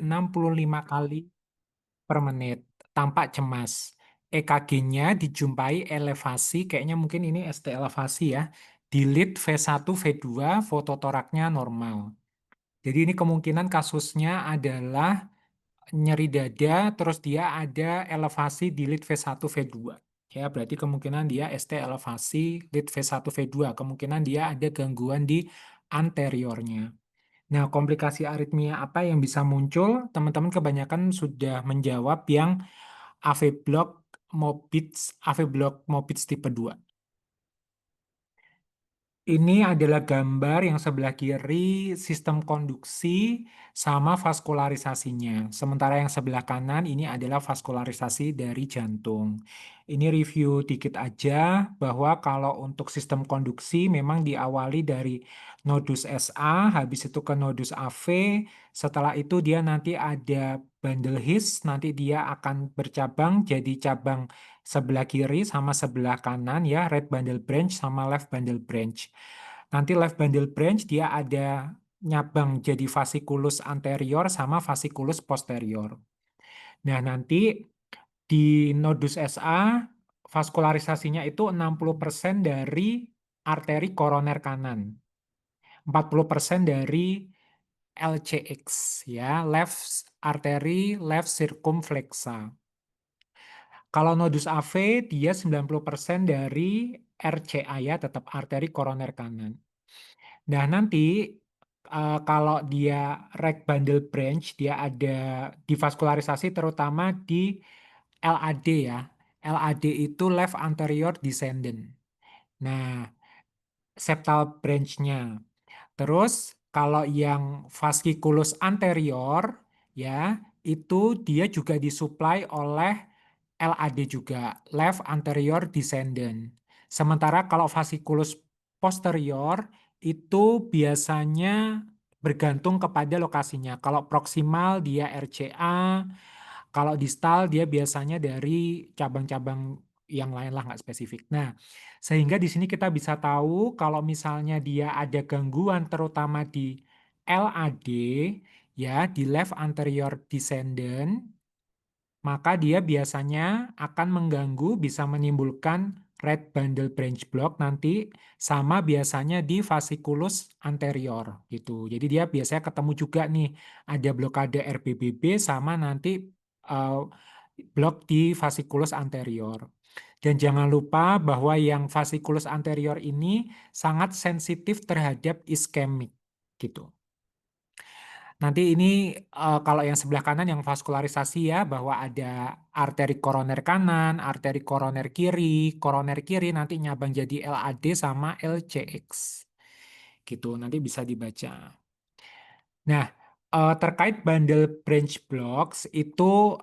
65 kali per menit tanpa cemas. EKG-nya dijumpai elevasi, kayaknya mungkin ini ST elevasi ya, di lead V1, V2, fototoraknya normal. Jadi ini kemungkinan kasusnya adalah nyeri dada, terus dia ada elevasi di lead V1, V2. Ya, berarti kemungkinan dia ST elevasi lead V1, V2. Kemungkinan dia ada gangguan di anteriornya. Nah, komplikasi aritmia apa yang bisa muncul? Teman-teman kebanyakan sudah menjawab yang AV block Mobitz tipe 2. Ini adalah gambar yang sebelah kiri sistem konduksi sama vaskularisasinya. Sementara yang sebelah kanan ini adalah vaskularisasi dari jantung. Ini review dikit aja bahwa kalau untuk sistem konduksi memang diawali dari nodus SA, habis itu ke nodus AV, setelah itu dia nanti ada bundle His, nanti dia akan bercabang jadi cabang sebelah kiri sama sebelah kanan ya, right bundle branch sama left bundle branch. Nanti left bundle branch dia ada nyabang jadi fasciculus anterior sama fasciculus posterior. Nah, nanti di nodus SA vaskularisasinya itu 60% dari arteri koroner kanan. 40% dari LCX ya, left arteri left circumflexa. Kalau nodus AV dia 90% dari RCA ya, tetap arteri koroner kanan. Nah, nanti kalau dia right bundle branch, dia ada divaskularisasi terutama di LAD ya. LAD itu left anterior descendant. Nah, septal branch-nya. Terus kalau yang fasciculus anterior ya, itu dia juga disuplai oleh LAD juga, left anterior descendant. Sementara kalau fasciculus posterior itu biasanya bergantung kepada lokasinya. Kalau proksimal dia RCA, kalau distal dia biasanya dari cabang-cabang yang lain lah, nggak spesifik. Nah, sehingga di sini kita bisa tahu kalau misalnya dia ada gangguan terutama di LAD, ya di left anterior descendant, maka dia biasanya akan mengganggu, bisa menimbulkan right bundle branch block nanti, sama biasanya di fasciculus anterior gitu. Jadi dia biasanya ketemu juga nih, ada blokade RBBB sama nanti uh, blok di fasciculus anterior. Dan jangan lupa bahwa yang fasciculus anterior ini sangat sensitif terhadap iskemik gitu. Nanti ini kalau yang sebelah kanan yang vaskularisasi ya, bahwa ada arteri koroner kanan, arteri koroner kiri nanti nyabang jadi LAD sama LCX. Gitu, nanti bisa dibaca. Nah, terkait bundle branch blocks itu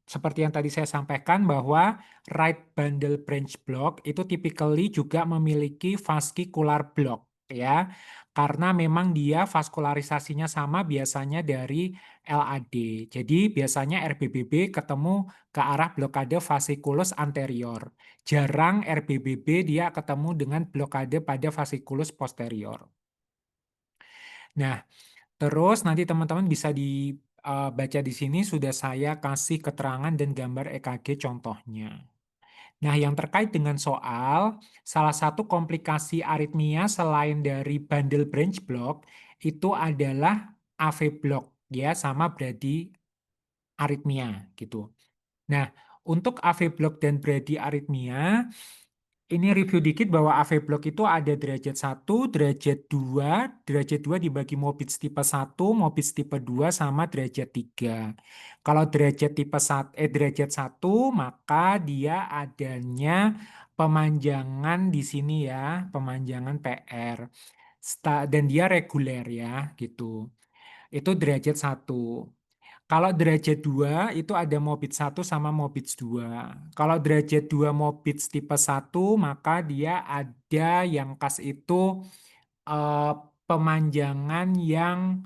seperti yang tadi saya sampaikan bahwa right bundle branch block itu typically juga memiliki fascicular block ya. Karena memang dia vaskularisasinya sama biasanya dari LAD. Jadi biasanya RBBB ketemu ke arah blokade fasciculus anterior. Jarang RBBB dia ketemu dengan blokade pada fasciculus posterior. Nah, terus nanti teman-teman bisa dibaca di sini sudah saya kasih keterangan dan gambar EKG contohnya. Nah, yang terkait dengan soal, salah satu komplikasi aritmia selain dari bundle branch block itu adalah AV block ya, sama aritmia gitu. Nah, untuk AV block dan aritmia ini review dikit bahwa AV block itu ada derajat 1, derajat 2 dibagi Mobitz tipe 1, Mobitz tipe 2 sama derajat 3. Kalau derajat 1 maka dia adanya pemanjangan di sini ya, pemanjangan PR. Dan dia reguler ya gitu. Itu derajat 1. Kalau derajat 2 itu ada Mobitz 1 sama Mobitz 2. Kalau derajat 2 Mobitz tipe 1 maka dia ada yang khas itu eh, pemanjangan yang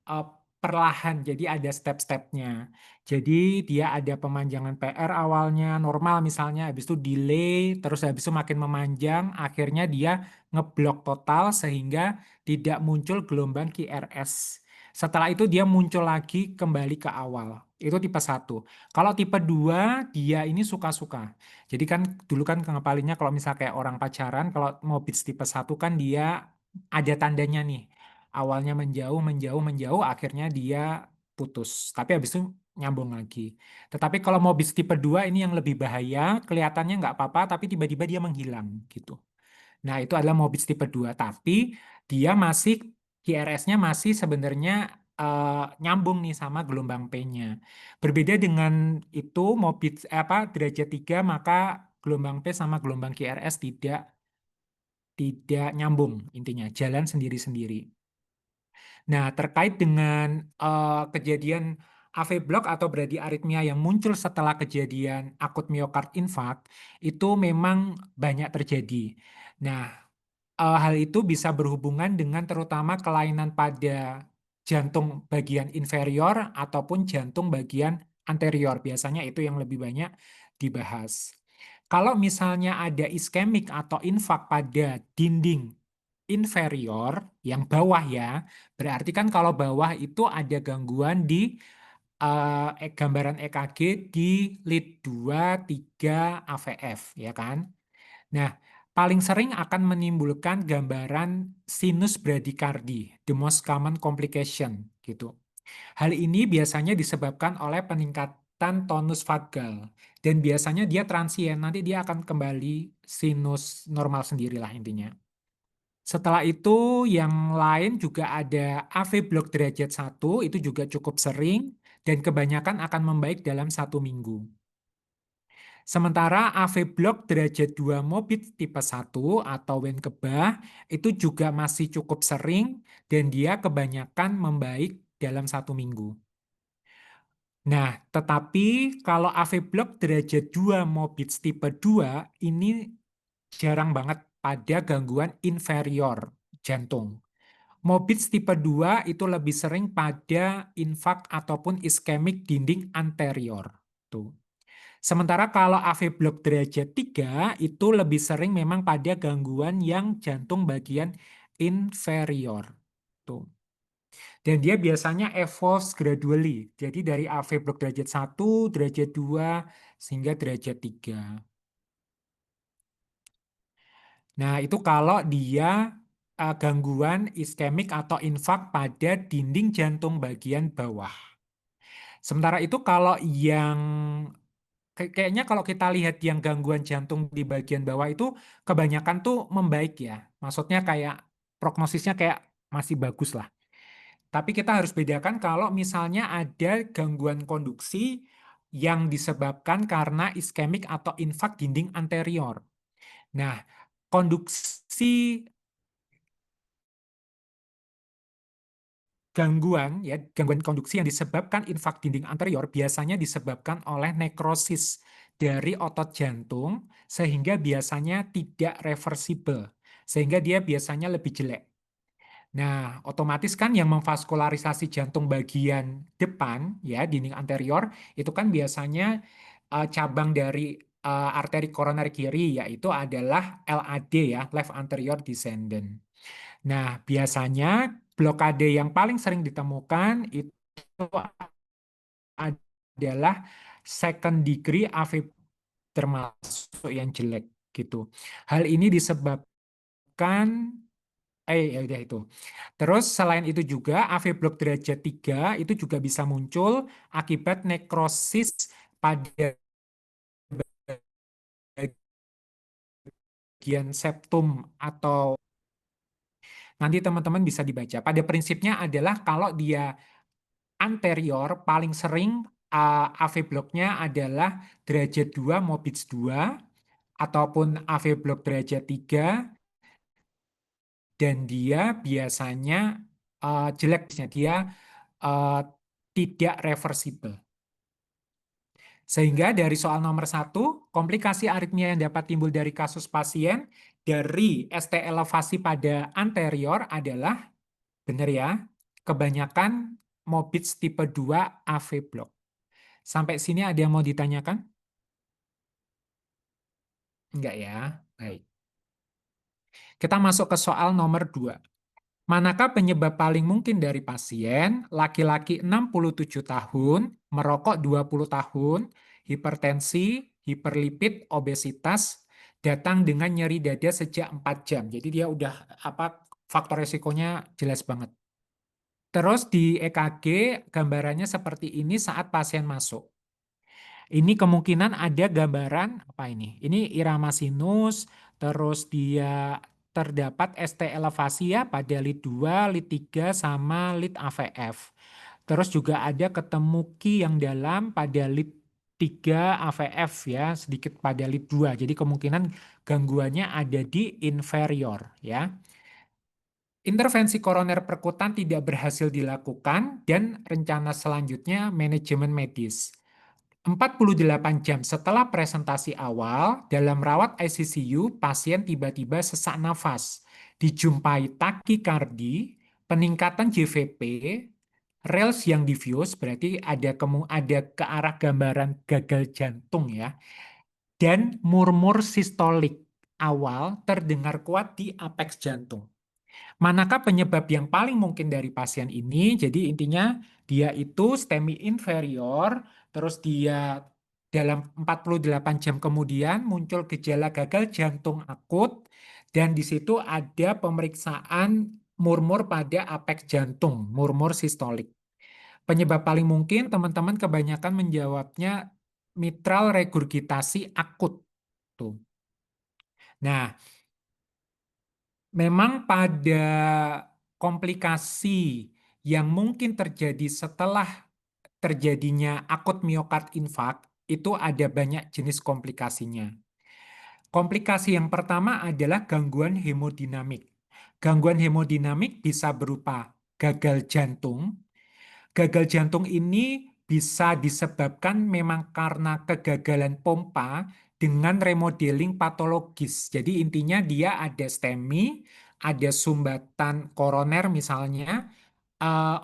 eh, perlahan. Jadi ada step-stepnya. Jadi dia ada pemanjangan PR awalnya normal misalnya, habis itu delay, terus habis itu makin memanjang, akhirnya dia ngeblok total sehingga tidak muncul gelombang QRS. Setelah itu dia muncul lagi kembali ke awal. Itu tipe satu. Kalau tipe 2 dia ini suka-suka. Jadi kan dulu kan kengapalinya kalau misal kayak orang pacaran, kalau mau beats tipe satu kan dia ada tandanya nih. Awalnya menjauh, menjauh, menjauh, akhirnya dia putus. Tapi habis itu nyambung lagi. Tetapi kalau mau beats tipe 2 ini yang lebih bahaya, kelihatannya nggak apa-apa, tapi tiba-tiba dia menghilang gitu. Nah, itu adalah Mobits tipe 2, tapi dia masih QRS-nya masih sebenarnya nyambung nih sama gelombang P-nya. Berbeda dengan itu Mobits apa derajat 3 maka gelombang P sama gelombang QRS tidak nyambung intinya, jalan sendiri-sendiri. Nah, terkait dengan kejadian AV block atau bradyarrhythmia yang muncul setelah kejadian akut miokard infark itu memang banyak terjadi. Nah, hal itu bisa berhubungan dengan terutama kelainan pada jantung bagian inferior ataupun jantung bagian anterior. Biasanya itu yang lebih banyak dibahas. Kalau misalnya ada iskemik atau infak pada dinding inferior yang bawah ya, berarti kan kalau bawah itu ada gangguan di gambaran EKG di lead 2, 3, AVF ya kan. Nah, paling sering akan menimbulkan gambaran sinus bradikardi, the most common complication gitu. Hal ini biasanya disebabkan oleh peningkatan tonus vagal dan biasanya dia transien, nanti dia akan kembali sinus normal sendirilah intinya. Setelah itu yang lain juga ada AV blok derajat 1, itu juga cukup sering dan kebanyakan akan membaik dalam 1 minggu. Sementara AV Block derajat 2 Mobit tipe 1 atau Wenkebah itu juga masih cukup sering dan dia kebanyakan membaik dalam 1 minggu. Nah, tetapi kalau AV Block derajat 2 Mobit tipe 2 ini jarang banget pada gangguan inferior jantung. Mobit tipe 2 itu lebih sering pada infak ataupun iskemik dinding anterior. Tuh. Sementara kalau AV blok derajat 3 itu lebih sering memang pada gangguan yang jantung bagian inferior. Tuh. Dan dia biasanya evolves gradually. Jadi dari AV blok derajat 1, derajat 2, sehingga derajat 3. Nah, itu kalau dia gangguan iskemik atau infak pada dinding jantung bagian bawah. Sementara itu kalau yang kayaknya kalau kita lihat yang gangguan jantung di bagian bawah itu kebanyakan tuh membaik ya. Maksudnya kayak prognosisnya kayak masih bagus lah. Tapi kita harus bedakan kalau misalnya ada gangguan konduksi yang disebabkan karena iskemik atau infak dinding anterior. Nah, konduksi gangguan konduksi yang disebabkan infak dinding anterior biasanya disebabkan oleh nekrosis dari otot jantung sehingga biasanya tidak reversible, sehingga dia biasanya lebih jelek. Nah, otomatis kan yang memvaskularisasi jantung bagian depan ya dinding anterior itu kan biasanya cabang dari arteri koroner kiri yaitu adalah LAD ya, left anterior descendant. Nah, biasanya blokade yang paling sering ditemukan itu adalah second degree AV termasuk yang jelek gitu. Hal ini disebabkan ya udah itu. Terus selain itu juga AV blok derajat 3 itu juga bisa muncul akibat nekrosis pada bagian septum atau nanti teman-teman bisa dibaca. Pada prinsipnya adalah kalau dia anterior paling sering AV bloknya adalah derajat 2 Mobitz 2 ataupun AV blok derajat 3 dan dia biasanya jeleknya dia uh, tidak reversible. Sehingga dari soal nomor 1, komplikasi aritmia yang dapat timbul dari kasus pasien dari ST elevasi pada anterior adalah, benar ya, kebanyakan Mobitz tipe 2 AV block. Sampai sini ada yang mau ditanyakan? Enggak ya? Baik. Kita masuk ke soal nomor 2. Manakah penyebab paling mungkin dari pasien? Laki-laki 67 tahun, merokok 20 tahun, hipertensi, hiperlipid, obesitas, datang dengan nyeri dada sejak 4 jam. Jadi dia udah faktor resikonya jelas banget. Terus di EKG gambarannya seperti ini saat pasien masuk. Ini kemungkinan ada gambaran apa ini? Ini irama sinus, terus dia terdapat ST elevasi ya pada lead 2, lead 3 sama lead AVF. Terus juga ada ketemu Ki yang dalam pada lead 3 AVF ya, sedikit pada lead 2. Jadi kemungkinan gangguannya ada di inferior ya. Intervensi koroner perkutan tidak berhasil dilakukan dan rencana selanjutnya manajemen medis. 48 jam setelah presentasi awal, dalam rawat ICCU, pasien tiba-tiba sesak nafas, dijumpai takikardi, peningkatan JVP, Rails yang diffuse, berarti ada ke arah gambaran gagal jantung ya, dan murmur sistolik awal terdengar kuat di apeks jantung. Manakah penyebab yang paling mungkin dari pasien ini? Jadi intinya dia itu STEMI inferior, terus dia dalam 48 jam kemudian muncul gejala gagal jantung akut, dan di situ ada pemeriksaan murmur pada apeks jantung, murmur sistolik. Penyebab paling mungkin teman-teman kebanyakan menjawabnya mitral regurgitasi akut. Tuh. Nah, memang pada komplikasi yang mungkin terjadi setelah terjadinya akut miokard infark, itu ada banyak jenis komplikasinya. Komplikasi yang pertama adalah gangguan hemodinamik. Gangguan hemodinamik bisa berupa gagal jantung. Gagal jantung ini bisa disebabkan memang karena kegagalan pompa dengan remodeling patologis. Jadi intinya dia ada STEMI, ada sumbatan koroner misalnya,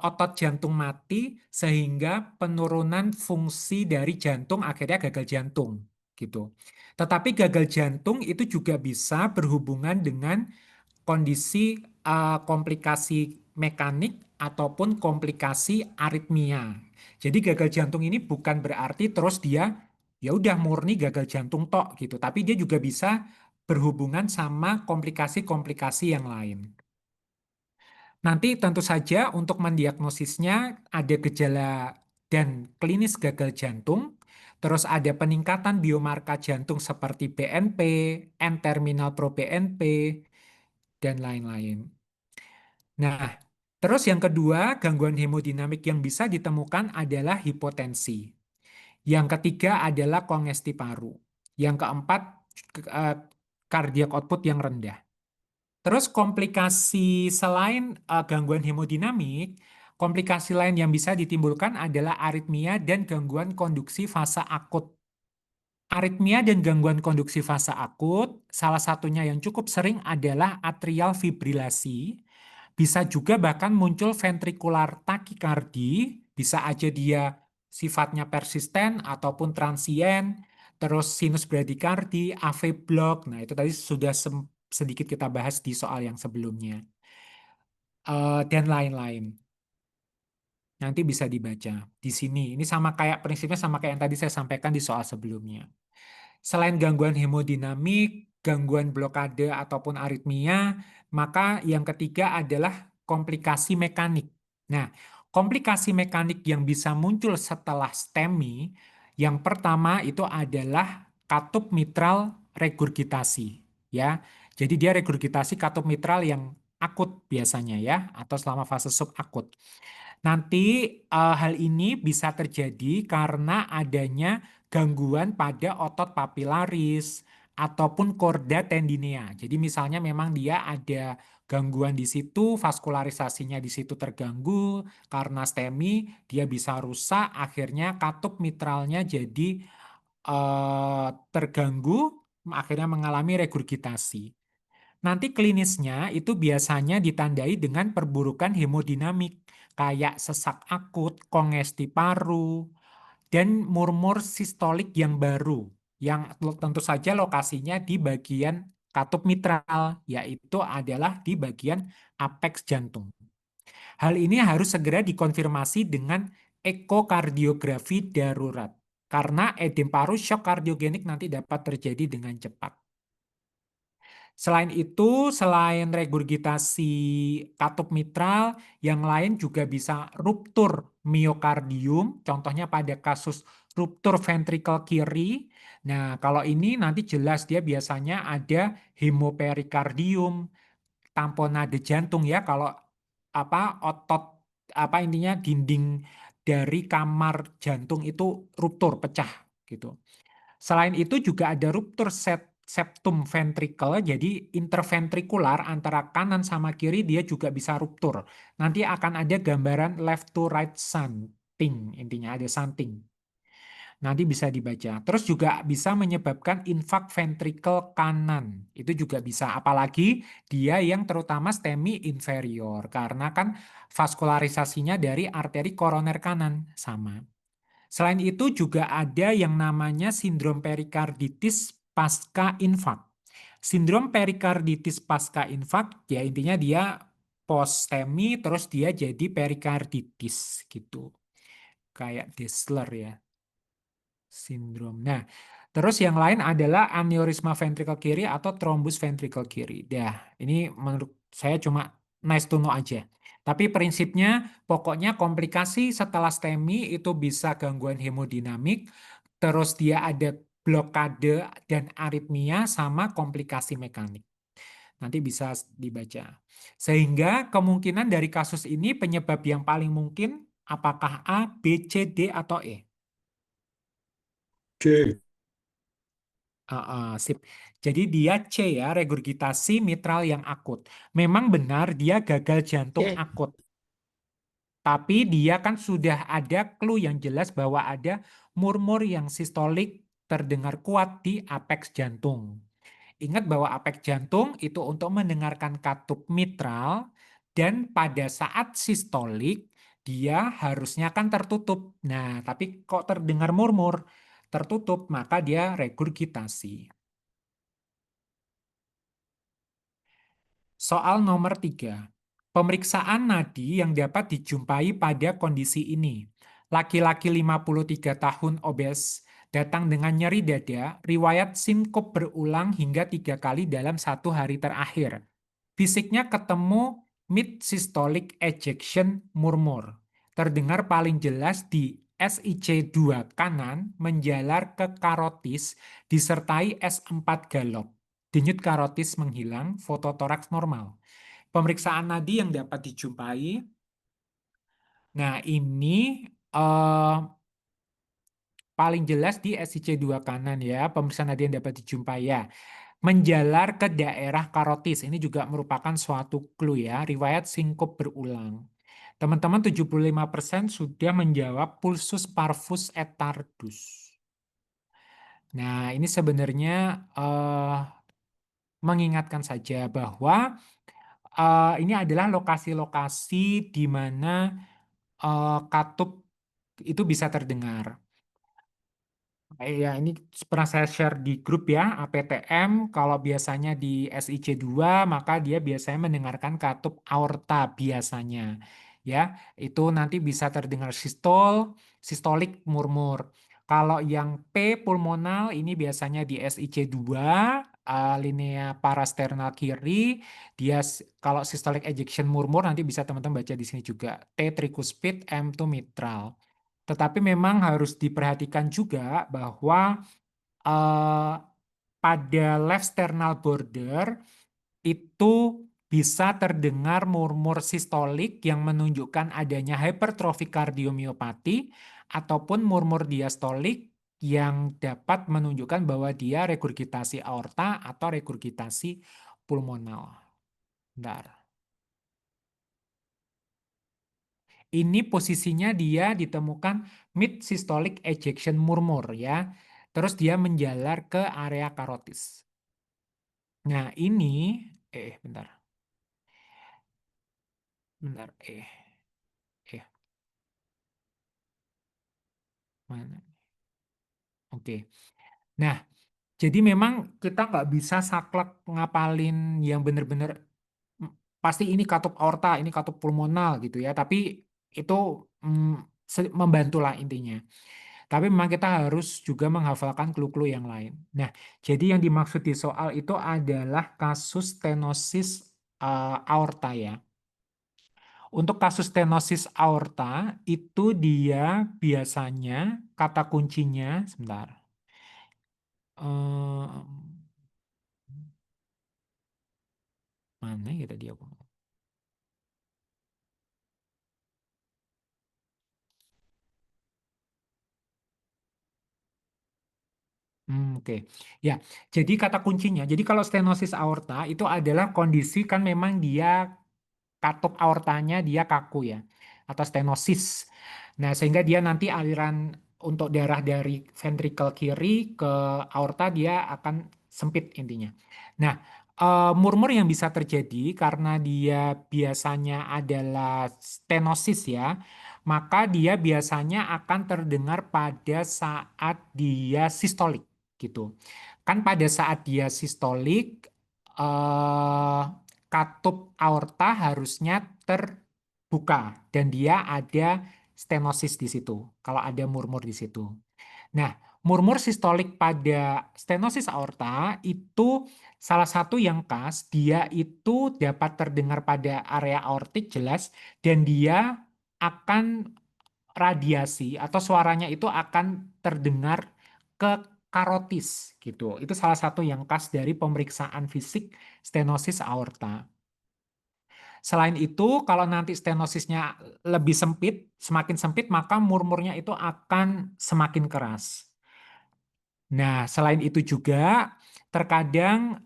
otot jantung mati sehingga penurunan fungsi dari jantung akhirnya gagal jantung gitu. Tetapi gagal jantung itu juga bisa berhubungan dengan kondisi komplikasi mekanik ataupun komplikasi aritmia. Jadi gagal jantung ini bukan berarti terus dia ya udah murni gagal jantung tok gitu, tapi dia juga bisa berhubungan sama komplikasi-komplikasi yang lain. Nanti tentu saja untuk mendiagnosisnya ada gejala dan klinis gagal jantung, terus ada peningkatan biomarker jantung seperti BNP, N-terminal proBNP, dan lain-lain. Nah, terus yang kedua, gangguan hemodinamik yang bisa ditemukan adalah hipotensi. Yang ketiga adalah kongesti paru. Yang keempat, eh, cardiac output yang rendah. Terus komplikasi selain gangguan hemodinamik, komplikasi lain yang bisa ditimbulkan adalah aritmia dan gangguan konduksi fase akut. Aritmia dan gangguan konduksi fase akut, salah satunya yang cukup sering adalah atrial fibrilasi. Bisa juga bahkan muncul ventrikular takikardi, bisa aja dia sifatnya persisten ataupun transien, terus sinus bradikardi, AV block. Nah, itu tadi sudah sedikit kita bahas di soal yang sebelumnya. Dan lain-lain. Nanti bisa dibaca di sini. Ini sama kayak prinsipnya sama kayak yang tadi saya sampaikan di soal sebelumnya. Selain gangguan hemodinamik, gangguan blokade ataupun aritmia, maka yang ketiga adalah komplikasi mekanik. Nah, komplikasi mekanik yang bisa muncul setelah STEMI, yang pertama itu adalah katup mitral regurgitasi, ya. Jadi dia regurgitasi katup mitral yang akut biasanya ya, atau selama fase subakut. Nanti hal ini bisa terjadi karena adanya gangguan pada otot papilaris ataupun korda tendinea. Jadi misalnya memang dia ada gangguan di situ, vaskularisasinya di situ terganggu karena STEMI, dia bisa rusak, akhirnya katup mitralnya jadi terganggu, akhirnya mengalami regurgitasi. Nanti klinisnya itu biasanya ditandai dengan perburukan hemodinamik, kayak sesak akut, kongesti paru, dan murmur sistolik yang baru, yang tentu saja lokasinya di bagian katup mitral, yaitu adalah di bagian apeks jantung. Hal ini harus segera dikonfirmasi dengan ekokardiografi darurat, karena edem paru shock kardiogenik nanti dapat terjadi dengan cepat. Selain itu, selain regurgitasi katup mitral, yang lain juga bisa ruptur miokardium, contohnya pada kasus ruptur ventrikel kiri. Nah, kalau ini nanti jelas dia biasanya ada hemoperikardium, tamponade jantung ya, kalau otot intinya dinding dari kamar jantung itu ruptur, pecah gitu. Selain itu juga ada ruptur septum ventricle, jadi interventrikular antara kanan sama kiri dia juga bisa ruptur. Nanti akan ada gambaran left to right shunting, intinya ada shunting. Nanti bisa dibaca. Terus juga bisa menyebabkan infak ventrikel kanan. Itu juga bisa, apalagi dia yang terutama STEMI inferior, karena kan vaskularisasinya dari arteri koroner kanan sama. Selain itu juga ada yang namanya sindrom perikarditis pasca infak. Sindrom perikarditis pasca infak ya intinya dia post STEMI terus dia jadi perikarditis gitu. Kayak Dessler ya sindrom. Nah, terus yang lain adalah aneurisma ventrikel kiri atau trombus ventrikel kiri. Dah, ini menurut saya cuma nice to know aja. Tapi prinsipnya pokoknya komplikasi setelah STEMI itu bisa gangguan hemodinamik, terus dia ada blokade dan aritmia sama komplikasi mekanik. Nanti bisa dibaca. Sehingga kemungkinan dari kasus ini penyebab yang paling mungkin apakah A, B, C, D, atau E? C. Sip. Jadi dia C ya, regurgitasi mitral yang akut. Memang benar dia gagal jantung C. akut. Tapi dia kan sudah ada clue yang jelas bahwa ada murmur yang sistolik terdengar kuat di apeks jantung. Ingat bahwa apeks jantung itu untuk mendengarkan katup mitral dan pada saat sistolik dia harusnya kan tertutup. Nah, tapi kok terdengar murmur tertutup, maka dia regurgitasi. Soal nomor 3. Pemeriksaan nadi yang dapat dijumpai pada kondisi ini. Laki-laki 53 tahun obes, datang dengan nyeri dada, riwayat sinkop berulang hingga 3 kali dalam 1 hari terakhir. Fisiknya ketemu mid systolic ejection murmur. Terdengar paling jelas di SIC2 kanan menjalar ke karotis disertai S4 galop. Denyut karotis menghilang, fototoraks normal. Pemeriksaan nadi yang dapat dijumpai. Nah, ini eh, paling jelas di SIC2 kanan ya, pemeriksaan nadi yang dapat dijumpai ya. Menjalar ke daerah karotis, ini juga merupakan suatu clue ya, riwayat sinkop berulang. Teman-teman 75% sudah menjawab pulsus parvus et tardus. Nah, ini sebenarnya mengingatkan saja bahwa ini adalah lokasi-lokasi di mana katup itu bisa terdengar. Ya, ini pernah saya share di grup ya, APTM. Kalau biasanya di SIC2, maka dia biasanya mendengarkan katup aorta biasanya. Ya, itu nanti bisa terdengar sistol, sistolik murmur. Kalau yang P pulmonal ini biasanya di SIC2, linea parasternal kiri, dia kalau systolic ejection murmur nanti bisa teman-teman baca di sini juga. T tricuspid, M2 mitral. Tetapi memang harus diperhatikan juga bahwa eh, pada left sternal border itu bisa terdengar murmur sistolik yang menunjukkan adanya hipertrofi kardiomiopati ataupun murmur diastolik yang dapat menunjukkan bahwa dia regurgitasi aorta atau regurgitasi pulmonal. Bentar. Ini posisinya dia ditemukan mid systolic ejection murmur ya. Terus dia menjalar ke area karotis. Nah, ini bentar. Bentar, mana? Oke. Nah, Jadi memang kita nggak bisa saklek ngapalin yang bener-bener "Mm, pasti ini katup aorta, ini katup pulmonal gitu ya. Tapi itu membantulah intinya. Tapi memang kita harus juga menghafalkan clue-clue yang lain. Nah, jadi yang dimaksud di soal itu adalah kasus stenosis aorta ya. Untuk kasus stenosis aorta itu dia biasanya kata kuncinya sebentar. Eh, mana ya tadi aku? Oke. Ya, jadi kata kuncinya. Jadi kalau stenosis aorta itu adalah kondisi kan memang dia katup aortanya dia kaku ya atau stenosis. Nah, sehingga dia nanti aliran untuk darah dari ventrikel kiri ke aorta dia akan sempit intinya. Nah, murmur yang bisa terjadi karena dia biasanya adalah stenosis ya, maka dia biasanya akan terdengar pada saat dia sistolik gitu. Kan pada saat dia sistolik eh, katup aorta harusnya terbuka dan dia ada stenosis di situ. Kalau ada murmur di situ. Nah, murmur sistolik pada stenosis aorta itu salah satu yang khas, dia itu dapat terdengar pada area aortik jelas dan dia akan radiasi atau suaranya itu akan terdengar ke karotis gitu. Itu salah satu yang khas dari pemeriksaan fisik stenosis aorta. Selain itu, kalau nanti stenosisnya lebih sempit, semakin sempit, maka murmurnya itu akan semakin keras. Nah, selain itu juga, terkadang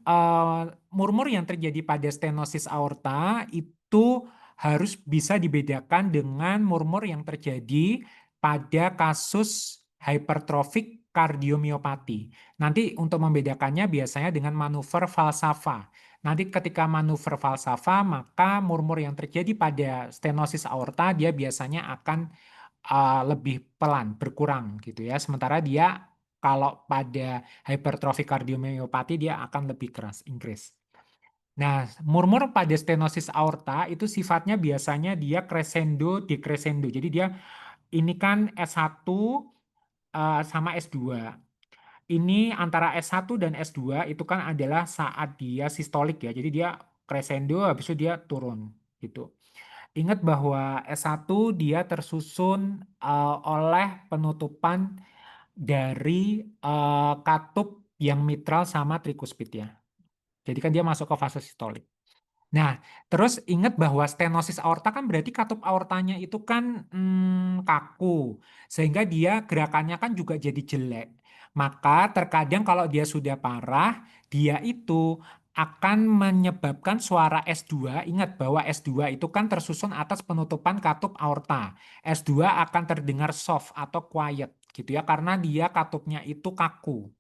murmur yang terjadi pada stenosis aorta itu harus bisa dibedakan dengan murmur yang terjadi pada kasus hypertrophic kardiomiopati. Nanti untuk membedakannya biasanya dengan manuver falsafa. Nanti ketika manuver falsafa, maka murmur yang terjadi pada stenosis aorta dia biasanya akan lebih pelan, berkurang gitu ya. Sementara dia kalau pada hipertrofi kardiomiopati dia akan lebih keras, increase. Nah, murmur pada stenosis aorta itu sifatnya biasanya dia crescendo, decrescendo. Jadi dia ini kan S1 sama S2. Ini antara S1 dan S2 itu kan adalah saat dia sistolik ya. Jadi dia crescendo habis itu dia turun gitu. Ingat bahwa S1 dia tersusun oleh penutupan dari katup yang mitral sama trikuspid ya. Jadi kan dia masuk ke fase sistolik. Nah, terus ingat bahwa stenosis aorta kan berarti katup aortanya itu kan kaku, sehingga dia gerakannya kan juga jadi jelek. Maka terkadang kalau dia sudah parah, dia itu akan menyebabkan suara S2. Ingat bahwa S2 itu kan tersusun atas penutupan katup aorta. S2 akan terdengar soft atau quiet gitu ya, karena dia katupnya itu kaku.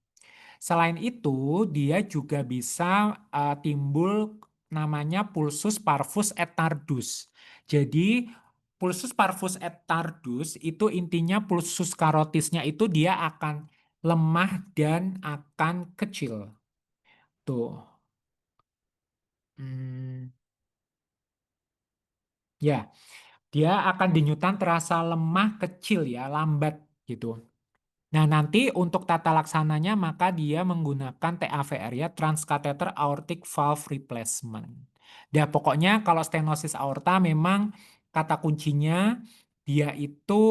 Selain itu, dia juga bisa timbul namanya pulsus parvus et tardus. Jadi, pulsus parvus et tardus itu intinya pulsus karotisnya itu dia akan lemah dan akan kecil. Tuh. Hmm, ya, dia akan denyutan terasa lemah kecil ya, lambat gitu. Nah, nanti untuk tata laksananya maka dia menggunakan TAVR ya, Transcatheter Aortic Valve Replacement. Ya, pokoknya kalau stenosis aorta memang kata kuncinya dia itu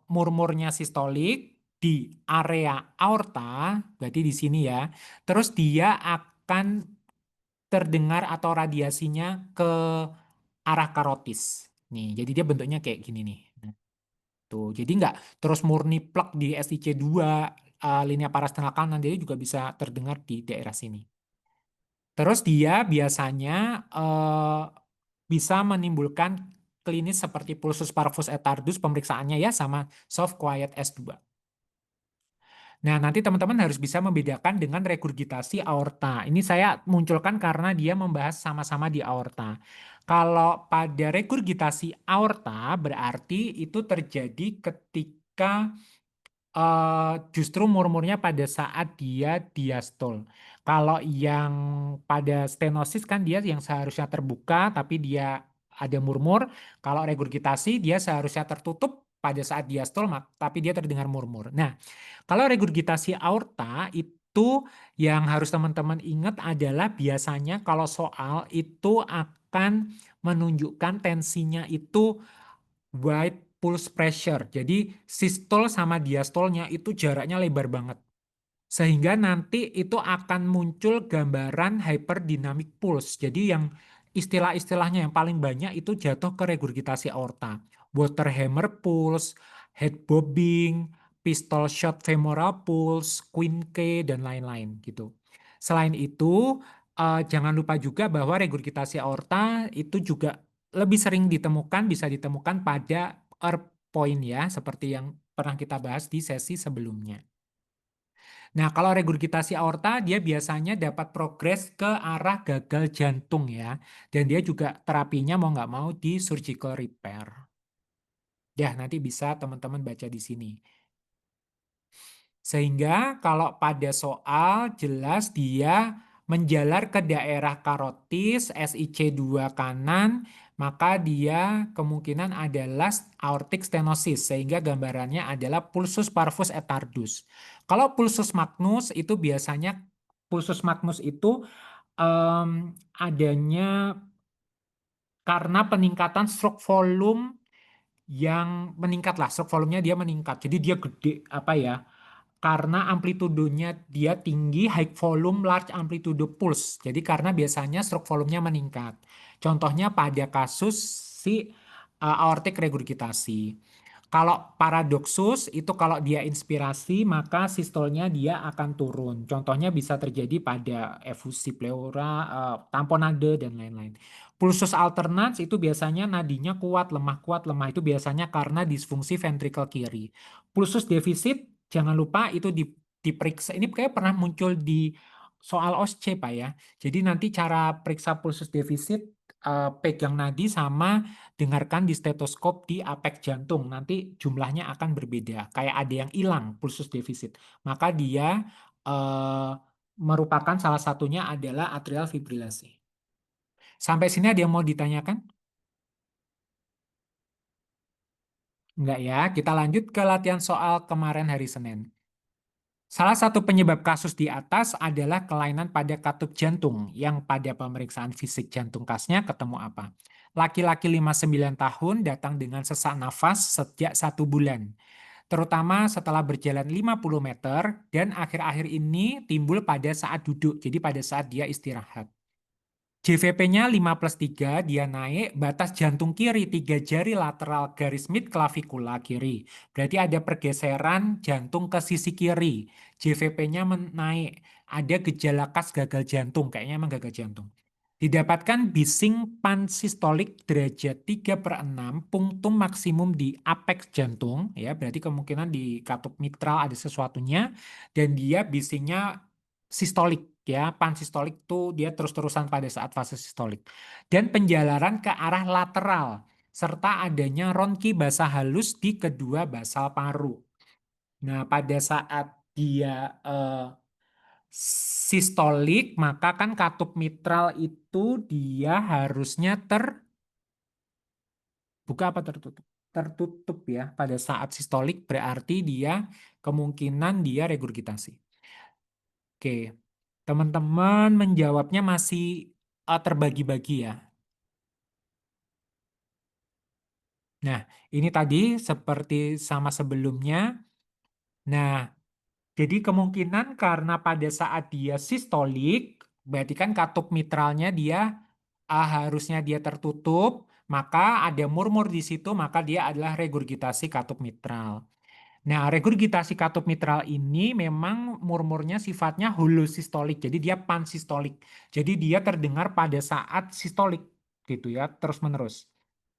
murmurnya sistolik di area aorta, berarti di sini ya. Terus dia akan terdengar atau radiasinya ke arah karotis. Nih, jadi dia bentuknya kayak gini nih. Tuh, jadi nggak terus murni plug di SIC2 linea parasternal kanan, dia juga bisa terdengar di daerah sini. Terus dia biasanya bisa menimbulkan klinis seperti pulsus parvus et tardus pemeriksaannya ya sama soft quiet S2. Nah, nanti teman-teman harus bisa membedakan dengan regurgitasi aorta. Ini saya munculkan karena dia membahas sama-sama di aorta. Kalau pada regurgitasi aorta berarti itu terjadi ketika Justru murmurnya pada saat dia diastol. Kalau yang pada stenosis kan dia yang seharusnya terbuka tapi dia ada murmur. Kalau regurgitasi dia seharusnya tertutup pada saat diastol tapi dia terdengar murmur. Nah, kalau regurgitasi aorta itu yang harus teman-teman ingat adalah biasanya kalau soal itu akan menunjukkan tensinya itu wide pulse pressure. Jadi sistol sama diastolnya itu jaraknya lebar banget. Sehingga nanti itu akan muncul gambaran hyperdynamic pulse. Jadi yang istilah-istilahnya yang paling banyak itu jatuh ke regurgitasi aorta. Water hammer pulse, head bobbing, pistol shot femoral pulse, Queen K, dan lain-lain gitu. Selain itu, jangan lupa juga bahwa regurgitasi aorta itu juga lebih sering ditemukan, bisa ditemukan pada ERP point ya, seperti yang pernah kita bahas di sesi sebelumnya. Nah, kalau regurgitasi aorta, dia biasanya dapat progres ke arah gagal jantung ya. Dan dia juga terapinya mau nggak mau di surgical repair. Ya, nanti bisa teman-teman baca di sini. Sehingga kalau pada soal jelas dia menjalar ke daerah karotis, SIC2 kanan, maka dia kemungkinan adalah aortic stenosis, sehingga gambarannya adalah pulsus parvus et tardus. Kalau pulsus magnus itu biasanya, pulsus magnus itu adanya karena peningkatan stroke volume yang meningkat lah, stroke volumenya dia meningkat. Jadi dia gede, apa ya, karena amplitudenya dia tinggi, high volume, large amplitude pulse. Jadi karena biasanya stroke volumenya meningkat. Contohnya pada kasus si aortic regurgitasi. Kalau paradoxus itu kalau dia inspirasi maka sistolnya dia akan turun. Contohnya bisa terjadi pada efusi pleura, tamponade dan lain-lain. Pulsus alternans itu biasanya nadinya kuat, lemah itu biasanya karena disfungsi ventrikel kiri. Pulsus defisit jangan lupa itu diperiksa. Ini kayak pernah muncul di soal OSCE Pak ya. Jadi nanti cara periksa pulsus defisit pegang nadi sama dengarkan di stetoskop di apeks jantung. Nanti jumlahnya akan berbeda. Kayak ada yang hilang pulsus defisit. Maka dia merupakan salah satunya adalah atrial fibrilasi. Sampai sini ada yang mau ditanyakan? Enggak ya, kita lanjut ke latihan soal kemarin hari Senin. Salah satu penyebab kasus di atas adalah kelainan pada katup jantung yang pada pemeriksaan fisik jantung kasnya ketemu apa? Laki-laki 59 tahun datang dengan sesak nafas sejak 1 bulan, terutama setelah berjalan 50 meter dan akhir-akhir ini timbul pada saat duduk, jadi pada saat dia istirahat. JVP-nya 5+3, dia naik batas jantung kiri 3 jari lateral garis mid clavicular kiri. Berarti ada pergeseran jantung ke sisi kiri. JVP-nya naik. Ada gejala khas gagal jantung, kayaknya emang gagal jantung. Didapatkan bising pansistolik derajat 3/6, punktum maksimum di apeks jantung, ya berarti kemungkinan di katup mitral ada sesuatunya, dan dia bisingnya sistolik ya, pansistolik tuh dia terus-terusan pada saat fase sistolik. Dan penjalaran ke arah lateral serta adanya ronki basal halus di kedua basal paru. Nah, pada saat dia sistolik, maka kan katup mitral itu dia harusnya terbuka apa tertutup? Tertutup ya. Pada saat sistolik berarti dia kemungkinan dia regurgitasi. Oke, teman-teman menjawabnya masih terbagi-bagi ya. Nah, ini tadi seperti sama sebelumnya. Nah, jadi kemungkinan karena pada saat dia sistolik, berarti kan katup mitralnya dia harusnya dia tertutup, maka ada murmur di situ, maka dia adalah regurgitasi katup mitral. Nah, regurgitasi katup mitral ini memang murmurnya sifatnya holosistolik, jadi dia pansistolik. Jadi dia terdengar pada saat sistolik gitu ya, terus-menerus.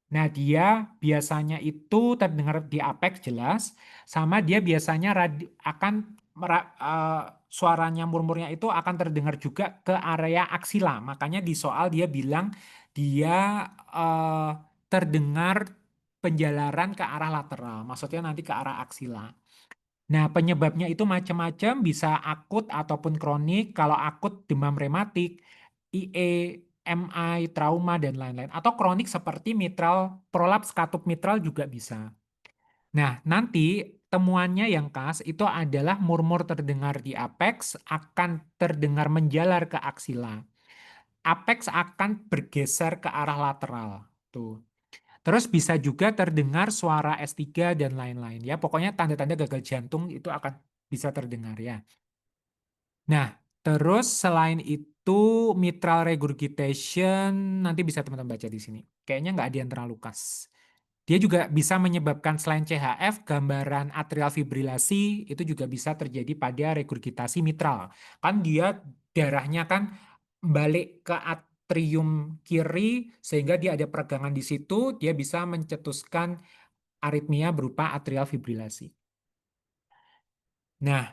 Nah, dia biasanya itu terdengar di apeks jelas, sama dia biasanya akan suaranya murmurnya itu akan terdengar juga ke area aksila. Makanya di soal dia bilang dia eh, terdengar penjalaran ke arah lateral, maksudnya nanti ke arah aksila. Nah, penyebabnya itu macam-macam, bisa akut ataupun kronik. Kalau akut demam rematik, IE, MI, trauma, dan lain-lain. Atau kronik seperti mitral, prolaps katup mitral juga bisa. Nah, nanti temuannya yang khas itu adalah murmur terdengar di apex akan terdengar menjalar ke aksila. Apex akan bergeser ke arah lateral. Tuh. Terus bisa juga terdengar suara S3 dan lain-lain ya. Pokoknya tanda-tanda gagal jantung itu akan bisa terdengar ya. Nah, terus selain itu mitral regurgitation nanti bisa teman-teman baca di sini. Kayaknya nggak ada yang terlalu khas. Dia juga bisa menyebabkan selain CHF, gambaran atrial fibrilasi itu juga bisa terjadi pada regurgitasi mitral. Kan dia darahnya kan balik ke atrium kiri sehingga dia ada peregangan di situ, dia bisa mencetuskan aritmia berupa atrial fibrilasi. Nah,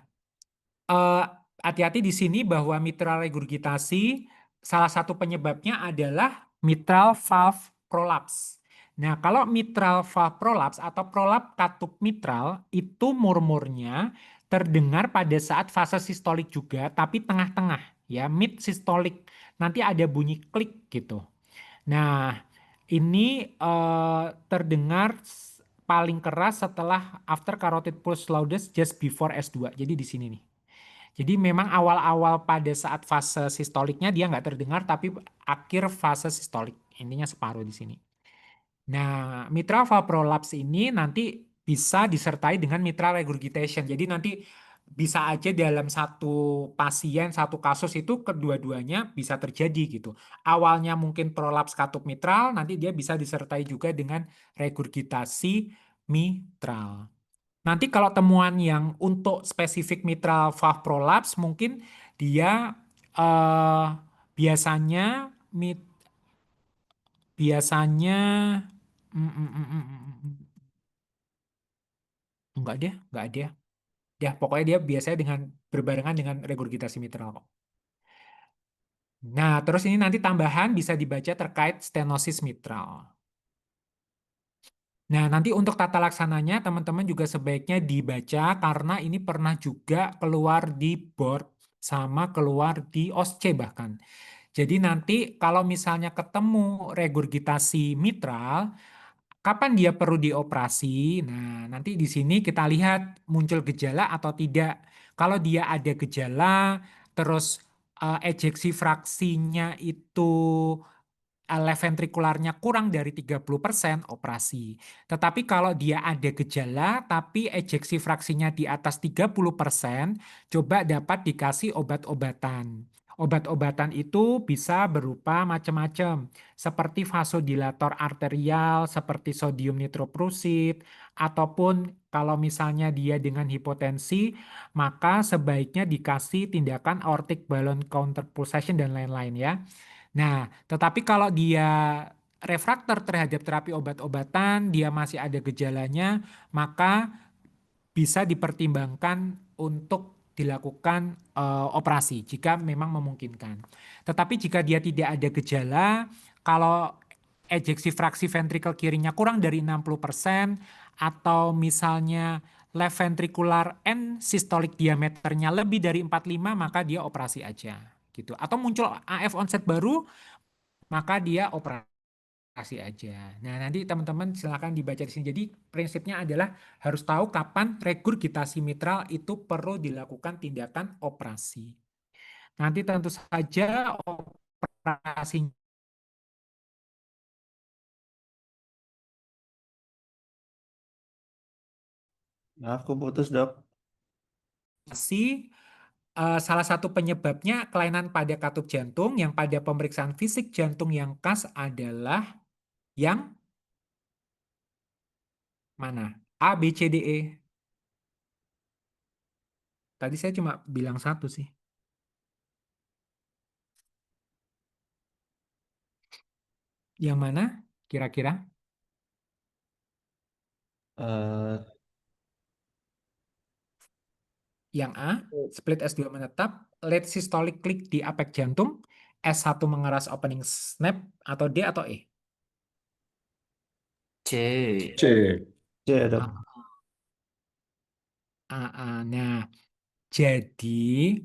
eh, hati-hati di sini bahwa mitral regurgitasi salah satu penyebabnya adalah mitral valve prolaps. Nah, kalau mitral valve prolaps atau prolap katup mitral itu murmurnya terdengar pada saat fase sistolik juga, tapi tengah-tengah ya, mid sistolik. Nanti ada bunyi klik gitu. Nah, ini terdengar paling keras setelah after carotid pulse loudness just before S2. Jadi di sini nih. Jadi memang awal-awal pada saat fase sistoliknya dia nggak terdengar, tapi akhir fase sistolik. Intinya separuh di sini. Nah, mitral valve prolapse ini nanti bisa disertai dengan mitral regurgitation. Jadi nanti bisa aja dalam satu pasien, satu kasus itu kedua-duanya bisa terjadi gitu. Awalnya mungkin prolaps katup mitral, nanti dia bisa disertai juga dengan regurgitasi mitral. Nanti kalau temuan yang untuk spesifik mitral valve prolapse mungkin dia eh, biasanya biasanya enggak deh, enggak ada. Ya, pokoknya dia biasanya dengan berbarengan dengan regurgitasi mitral kok. Nah, terus ini nanti tambahan bisa dibaca terkait stenosis mitral. Nah, nanti untuk tata laksananya teman-teman juga sebaiknya dibaca karena ini pernah juga keluar di board sama keluar di OSCE bahkan. Jadi nanti kalau misalnya ketemu regurgitasi mitral, kapan dia perlu dioperasi? Nah, nanti di sini kita lihat muncul gejala atau tidak. Kalau dia ada gejala, terus ejeksi fraksinya itu left ventrikularnya kurang dari 30% operasi. Tetapi kalau dia ada gejala tapi ejeksi fraksinya di atas 30%, coba dapat dikasih obat-obatan. Obat-obatan itu bisa berupa macam-macam, seperti vasodilator arterial, seperti sodium nitroprusid, ataupun kalau misalnya dia dengan hipotensi, maka sebaiknya dikasih tindakan aortic balloon counterpulsation dan lain-lain ya. Nah, tetapi kalau dia refraktor terhadap terapi obat-obatan, dia masih ada gejalanya, maka bisa dipertimbangkan untuk dilakukan operasi jika memang memungkinkan. Tetapi jika dia tidak ada gejala, kalau ejeksi fraksi ventrikel kirinya kurang dari 60% atau misalnya left ventricular end systolic diameternya lebih dari 45, maka dia operasi aja gitu. Atau muncul AF onset baru, maka dia operasi aja. Nah, nanti teman-teman silakan dibaca di sini. Jadi prinsipnya adalah harus tahu kapan regurgitasi mitral itu perlu dilakukan tindakan operasi. Nanti tentu saja operasinya Aku putus, Dok. salah satu penyebabnya kelainan pada katup jantung yang pada pemeriksaan fisik jantung yang khas adalah yang mana? A, B, C, D, E. Tadi saya cuma bilang satu sih. Yang mana kira-kira? Eh, Yang A, split S2 menetap, late systolic click di apek jantung, S1 mengeras opening snap, atau D atau E? C. C. C, Dok. Ah, Nah, jadi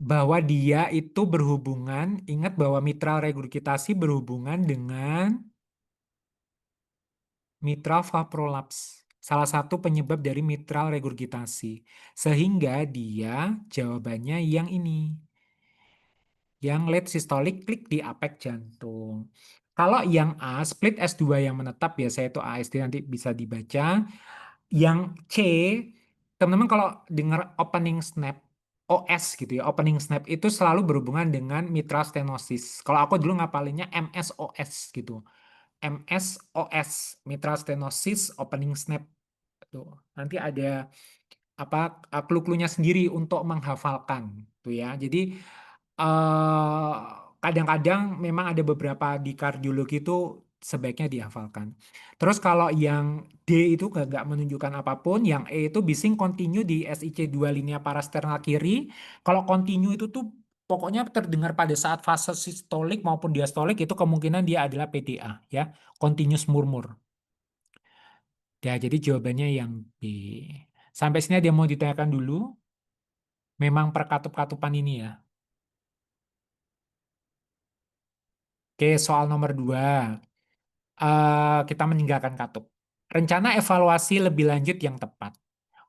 bahwa dia itu berhubungan, ingat bahwa mitral regurgitasi berhubungan dengan mitral valve prolaps. Salah satu penyebab dari mitral regurgitasi. Sehingga dia jawabannya yang ini. Yang late systolic klik di apek jantung. Kalau yang A, split S2 yang menetap biasanya itu ASD nanti bisa dibaca. Yang C, teman-teman kalau dengar opening snap, OS gitu ya, opening snap itu selalu berhubungan dengan mitral stenosis. Kalau aku dulu ngapalinnya MSOS gitu. MSOS, mitral stenosis opening snap. Tuh. Nanti ada apa clue-cluenya sendiri untuk menghafalkan tuh ya. Jadi eh, kadang-kadang memang ada beberapa di kardiologi itu sebaiknya dihafalkan. Terus kalau yang D itu nggak menunjukkan apapun, yang E itu bising continue di SIC2 linea parasternal kiri. Kalau continue itu tuh pokoknya terdengar pada saat fase sistolik maupun diastolik itu kemungkinan dia adalah PDA ya, continuous murmur. Ya, jadi jawabannya yang B. Sampai sini ada yang mau ditanyakan dulu? Memang perkatup-katupan ini ya. Oke, soal nomor 2. Kita meninggalkan katup. Rencana evaluasi lebih lanjut yang tepat.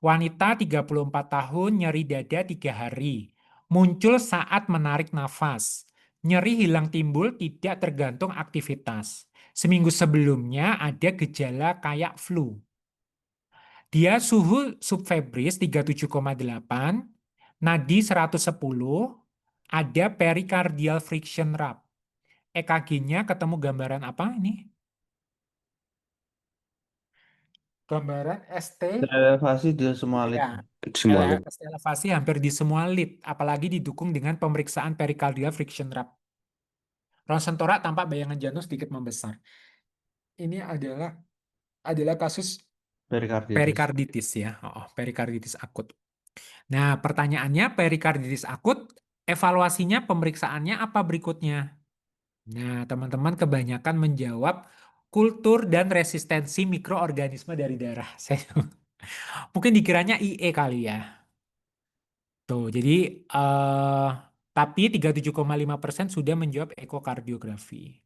Wanita 34 tahun nyeri dada 3 hari. Muncul saat menarik nafas. Nyeri hilang timbul tidak tergantung aktivitas. Seminggu sebelumnya ada gejala kayak flu. Dia suhu subfebris 37,8, nadi 110, ada pericardial friction rub. EKG-nya ketemu gambaran apa ini? Gambaran ST, Elevasi di semua lid. ya, Semua lab. ST elevasi hampir di semua lead, apalagi didukung dengan pemeriksaan pericardial friction rub. Ronsen torak tampak bayangan jantung sedikit membesar. Ini adalah kasus Perikarditis. perikarditis ya, perikarditis akut. Nah, pertanyaannya perikarditis akut, evaluasinya pemeriksaannya apa berikutnya? Nah, teman-teman kebanyakan menjawab kultur dan resistensi mikroorganisme dari darah. Mungkin dikiranya IE kali ya. Tuh, jadi eh tapi 37,5% sudah menjawab ekokardiografi.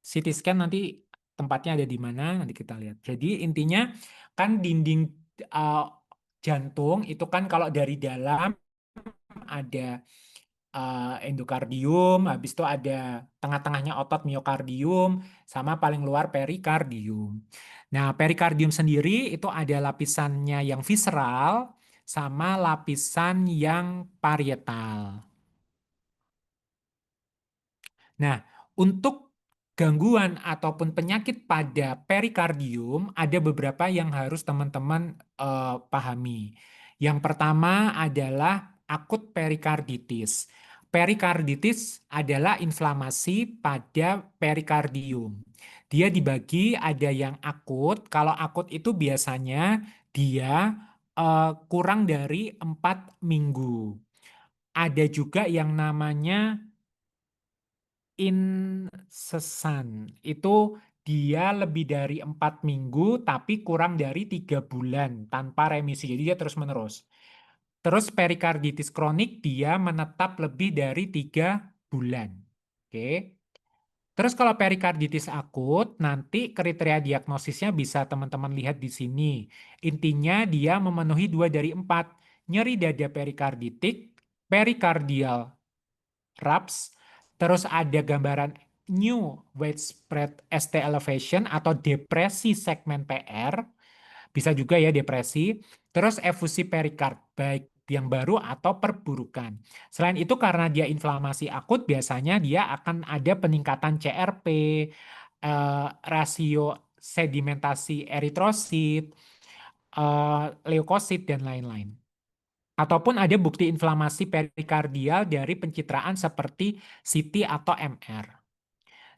CT scan nanti tempatnya ada di mana nanti kita lihat. Jadi intinya kan dinding eh, jantung itu kan kalau dari dalam ada endokardium, habis itu ada tengah-tengahnya otot miokardium, sama paling luar perikardium. Nah, perikardium sendiri itu ada lapisannya yang visceral sama lapisan yang parietal. Nah, untuk gangguan ataupun penyakit pada perikardium ada beberapa yang harus teman-teman pahami. Yang pertama adalah akut perikarditis. Perikarditis adalah inflamasi pada perikardium. Dia dibagi ada yang akut. Kalau akut itu biasanya dia kurang dari 4 minggu. Ada juga yang namanya insesan itu dia lebih dari 4 minggu tapi kurang dari 3 bulan tanpa remisi. Jadi dia terus menerus. Terus perikarditis kronik dia menetap lebih dari 3 bulan. Oke. Terus kalau perikarditis akut, nanti kriteria diagnosisnya bisa teman-teman lihat di sini. Intinya dia memenuhi 2 dari 4. Nyeri dada perikarditik, perikardial RAPS, terus ada gambaran new widespread ST elevation atau depresi segmen PR, bisa juga ya depresi, terus efusi perikard, baik yang baru atau perburukan. Selain itu karena dia inflamasi akut, biasanya dia akan ada peningkatan CRP, rasio sedimentasi eritrosit, leukosit, dan lain-lain. Ataupun ada bukti inflamasi perikardial dari pencitraan seperti CT atau MR.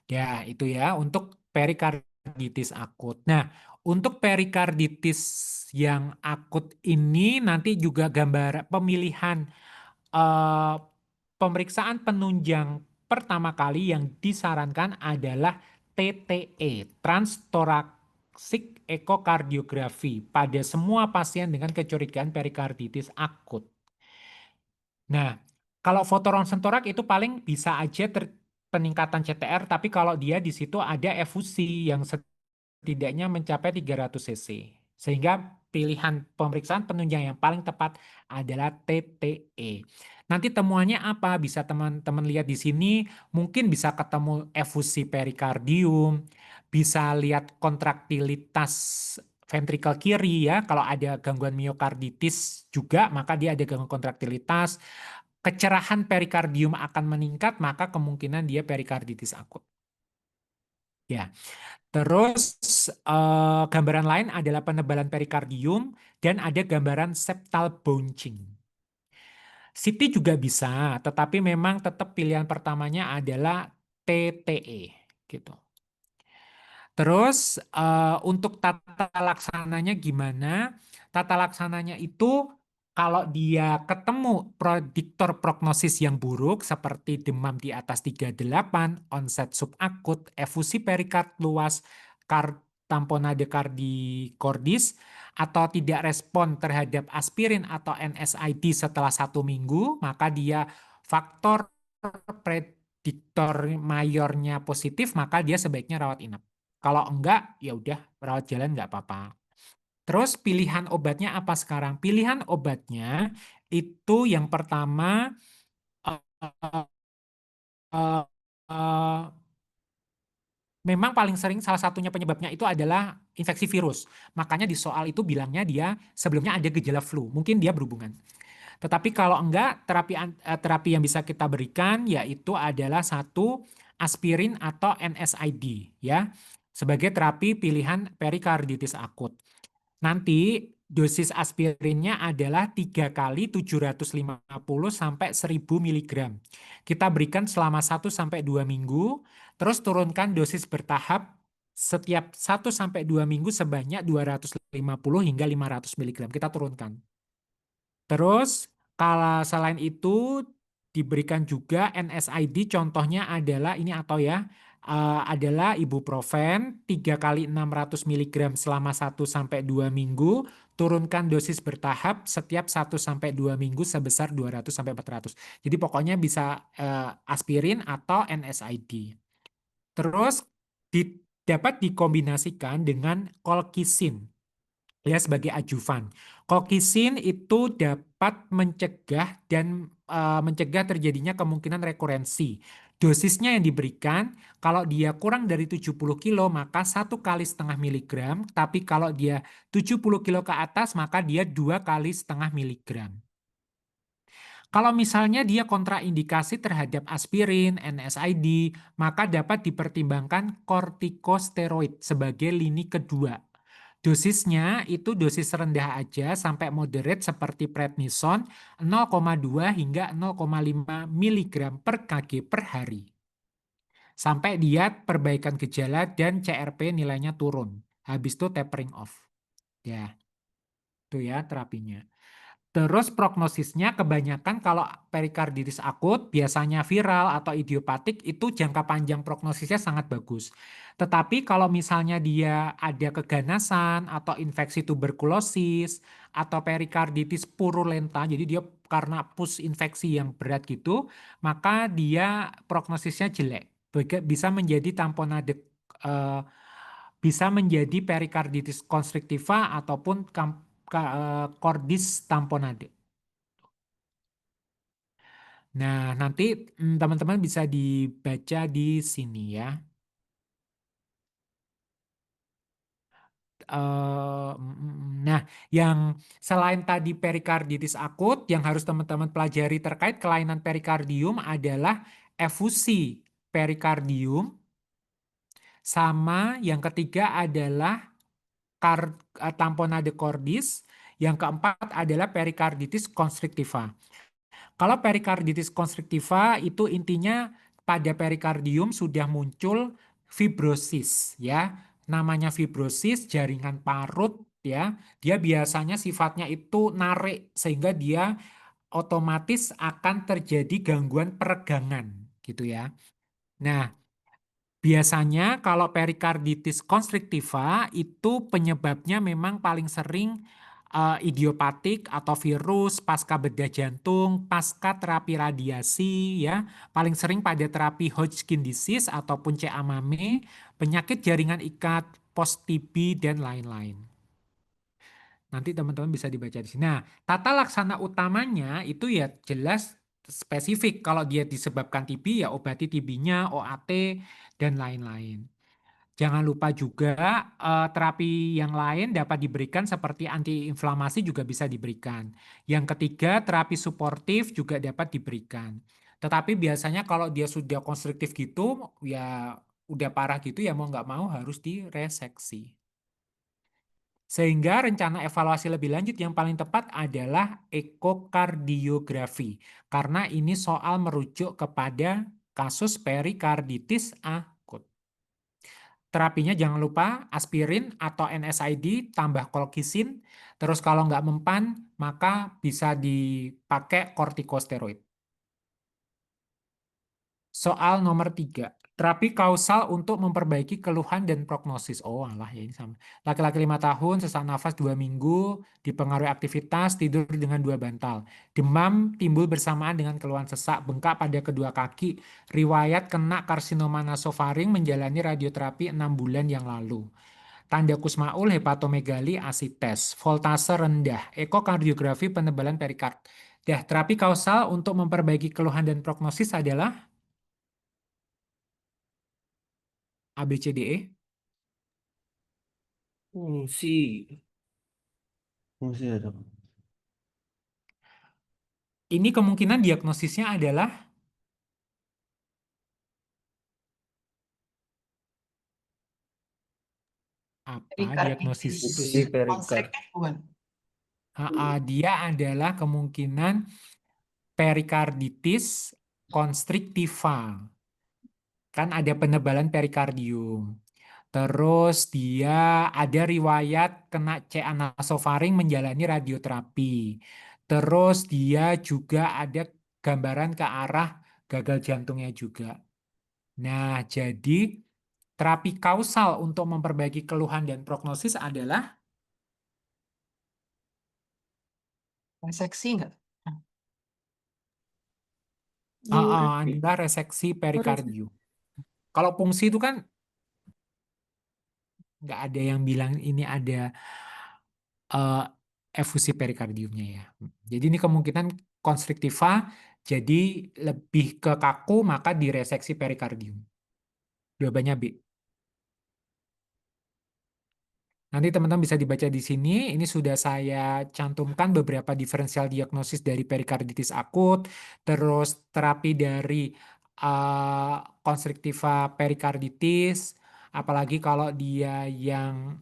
Ya, itu ya untuk perikarditis akut. Nah, untuk perikarditis yang akut ini nanti juga gambar pemilihan eh, pemeriksaan penunjang pertama kali yang disarankan adalah TTE, Transthoracic ekokardiografi pada semua pasien dengan kecurigaan perikarditis akut. Nah, kalau foto ronsen torak itu paling bisa aja peningkatan CTR, tapi kalau dia di situ ada efusi yang setidaknya mencapai 300 cc. Sehingga pilihan pemeriksaan penunjang yang paling tepat adalah TTE. Nanti temuannya apa? Bisa teman-teman lihat di sini, mungkin bisa ketemu efusi perikardium, bisa lihat kontraktilitas ventrikel kiri ya. Kalau ada gangguan miokarditis juga, maka dia ada gangguan kontraktilitas. Kecerahan perikardium akan meningkat, maka kemungkinan dia perikarditis akut. Ya, terus gambaran lain adalah penebalan perikardium dan ada gambaran septal bunching. CT juga bisa, tetapi memang tetap pilihan pertamanya adalah TTE gitu. Terus untuk tata laksananya gimana? Tata laksananya itu kalau dia ketemu prediktor prognosis yang buruk seperti demam di atas 38, onset subakut, efusi perikard luas, tamponade kardikordis, atau tidak respon terhadap aspirin atau NSAID setelah 1 minggu, maka dia faktor prediktor mayornya positif, maka dia sebaiknya rawat inap. Kalau enggak, ya udah rawat jalan enggak apa-apa. Terus pilihan obatnya apa sekarang? Pilihan obatnya itu yang pertama uh, uh, uh, memang paling sering salah satunya penyebabnya itu adalah infeksi virus. Makanya di soal itu bilangnya dia sebelumnya ada gejala flu. Mungkin dia berhubungan. Tetapi kalau enggak, terapi yang bisa kita berikan yaitu adalah satu aspirin atau NSAID ya sebagai terapi pilihan perikarditis akut. Nanti dosis aspirinnya adalah 3 kali 750 sampai 1000 mg. Kita berikan selama 1 sampai 2 minggu, terus turunkan dosis bertahap setiap 1 sampai 2 minggu sebanyak 250 hingga 500 mg. Kita turunkan. Terus kalau selain itu diberikan juga NSAID, contohnya adalah ini atau ya adalah ibuprofen 3 kali 600 mg selama 1 sampai 2 minggu, turunkan dosis bertahap setiap 1 sampai 2 minggu sebesar 200 sampai 400. Jadi pokoknya bisa aspirin atau NSAID. Terus dapat dikombinasikan dengan colchicine ya sebagai ajuvan. Colchicine itu dapat mencegah dan mencegah terjadinya kemungkinan rekurensi. Dosisnya yang diberikan kalau dia kurang dari 70 kilo maka 1 kali setengah miligram, tapi kalau dia 70 kilo ke atas maka dia 2 kali setengah miligram. Kalau misalnya dia kontraindikasi terhadap aspirin, NSAID, maka dapat dipertimbangkan kortikosteroid sebagai lini kedua. Dosisnya itu dosis rendah aja sampai moderate seperti prednison 0,2 hingga 0,5 mg per kg per hari. Sampai dia perbaikan gejala dan CRP nilainya turun. Habis itu tapering off. Ya, itu ya terapinya. Terus prognosisnya kebanyakan kalau perikarditis akut biasanya viral atau idiopatik itu jangka panjang prognosisnya sangat bagus. Tetapi kalau misalnya dia ada keganasan atau infeksi tuberkulosis atau perikarditis purulenta, jadi dia karena pus infeksi yang berat gitu, maka dia prognosisnya jelek. Bisa menjadi tamponade eh, bisa menjadi perikarditis konstriktiva ataupun cordis tamponade. Nah, nanti teman-teman bisa dibaca di sini ya. Nah, yang selain tadi perikarditis akut, yang harus teman-teman pelajari terkait kelainan perikardium adalah efusi perikardium, sama yang ketiga adalah tamponade cordis, yang keempat adalah perikarditis constrictiva. Kalau perikarditis constrictiva itu intinya pada perikardium sudah muncul fibrosis ya. Namanya fibrosis jaringan parut ya. Dia biasanya sifatnya itu narik sehingga dia otomatis akan terjadi gangguan peregangan gitu ya. Nah, Biasanya kalau perikarditis konstriktiva itu penyebabnya memang paling sering idiopatik atau virus pasca bedah jantung, pasca terapi radiasi ya, paling sering pada terapi Hodgkin disease ataupun CA-MAME, penyakit jaringan ikat, post TB dan lain-lain. Nanti teman-teman bisa dibaca di sini. Nah, tata laksana utamanya itu ya jelas spesifik. Kalau dia disebabkan TB ya obati TB-nya, OAT dan lain-lain. Jangan lupa juga terapi yang lain dapat diberikan seperti antiinflamasi juga bisa diberikan. Yang ketiga, terapi suportif juga dapat diberikan. Tetapi biasanya kalau dia sudah konstriktif gitu, ya udah parah gitu ya mau nggak mau harus direseksi. Sehingga rencana evaluasi lebih lanjut yang paling tepat adalah ekokardiografi. Karena ini soal merujuk kepada kasus perikarditis akut. Terapinya jangan lupa aspirin atau NSAID tambah kolkisin. Terus kalau nggak mempan, maka bisa dipakai kortikosteroid. Soal nomor 3. Terapi kausal untuk memperbaiki keluhan dan prognosis. Oh alah ya ini sama. Laki-laki 5 tahun, sesak nafas 2 minggu, dipengaruhi aktivitas, tidur dengan 2 bantal. Demam timbul bersamaan dengan keluhan sesak, bengkak pada kedua kaki, riwayat kena karsinoma nasofaring, menjalani radioterapi 6 bulan yang lalu. Tanda kusmaul, hepatomegali, asites, voltase rendah, ekokardiografi penebalan perikard. Dah, terapi kausal untuk memperbaiki keluhan dan prognosis adalah A, B, C, D, E. Fungsi. Fungsi ada. Ini kemungkinan diagnosisnya adalah apa Perikarditis diagnosisnya? Fungsi perikard. konstriktif bukan? Dia adalah kemungkinan perikarditis konstriktiva. Kan ada penebalan perikardium. Terus dia ada riwayat kena CA nasofaring menjalani radioterapi. Terus dia juga ada gambaran ke arah gagal jantungnya juga. Nah, jadi terapi kausal untuk memperbaiki keluhan dan prognosis adalah Reseksi enggak? Diuretik. adalah reseksi Harus. perikardium. Kalau fungsi itu kan nggak ada yang bilang ini ada eh, efusi perikardiumnya ya. Jadi ini kemungkinan konstriktiva, jadi lebih ke kaku maka direseksi perikardium. Jawabannya B. Nanti teman-teman bisa dibaca di sini. Ini sudah saya cantumkan beberapa diferensial diagnosis dari perikarditis akut, terus terapi dari konstriktiva perikarditis, apalagi kalau dia yang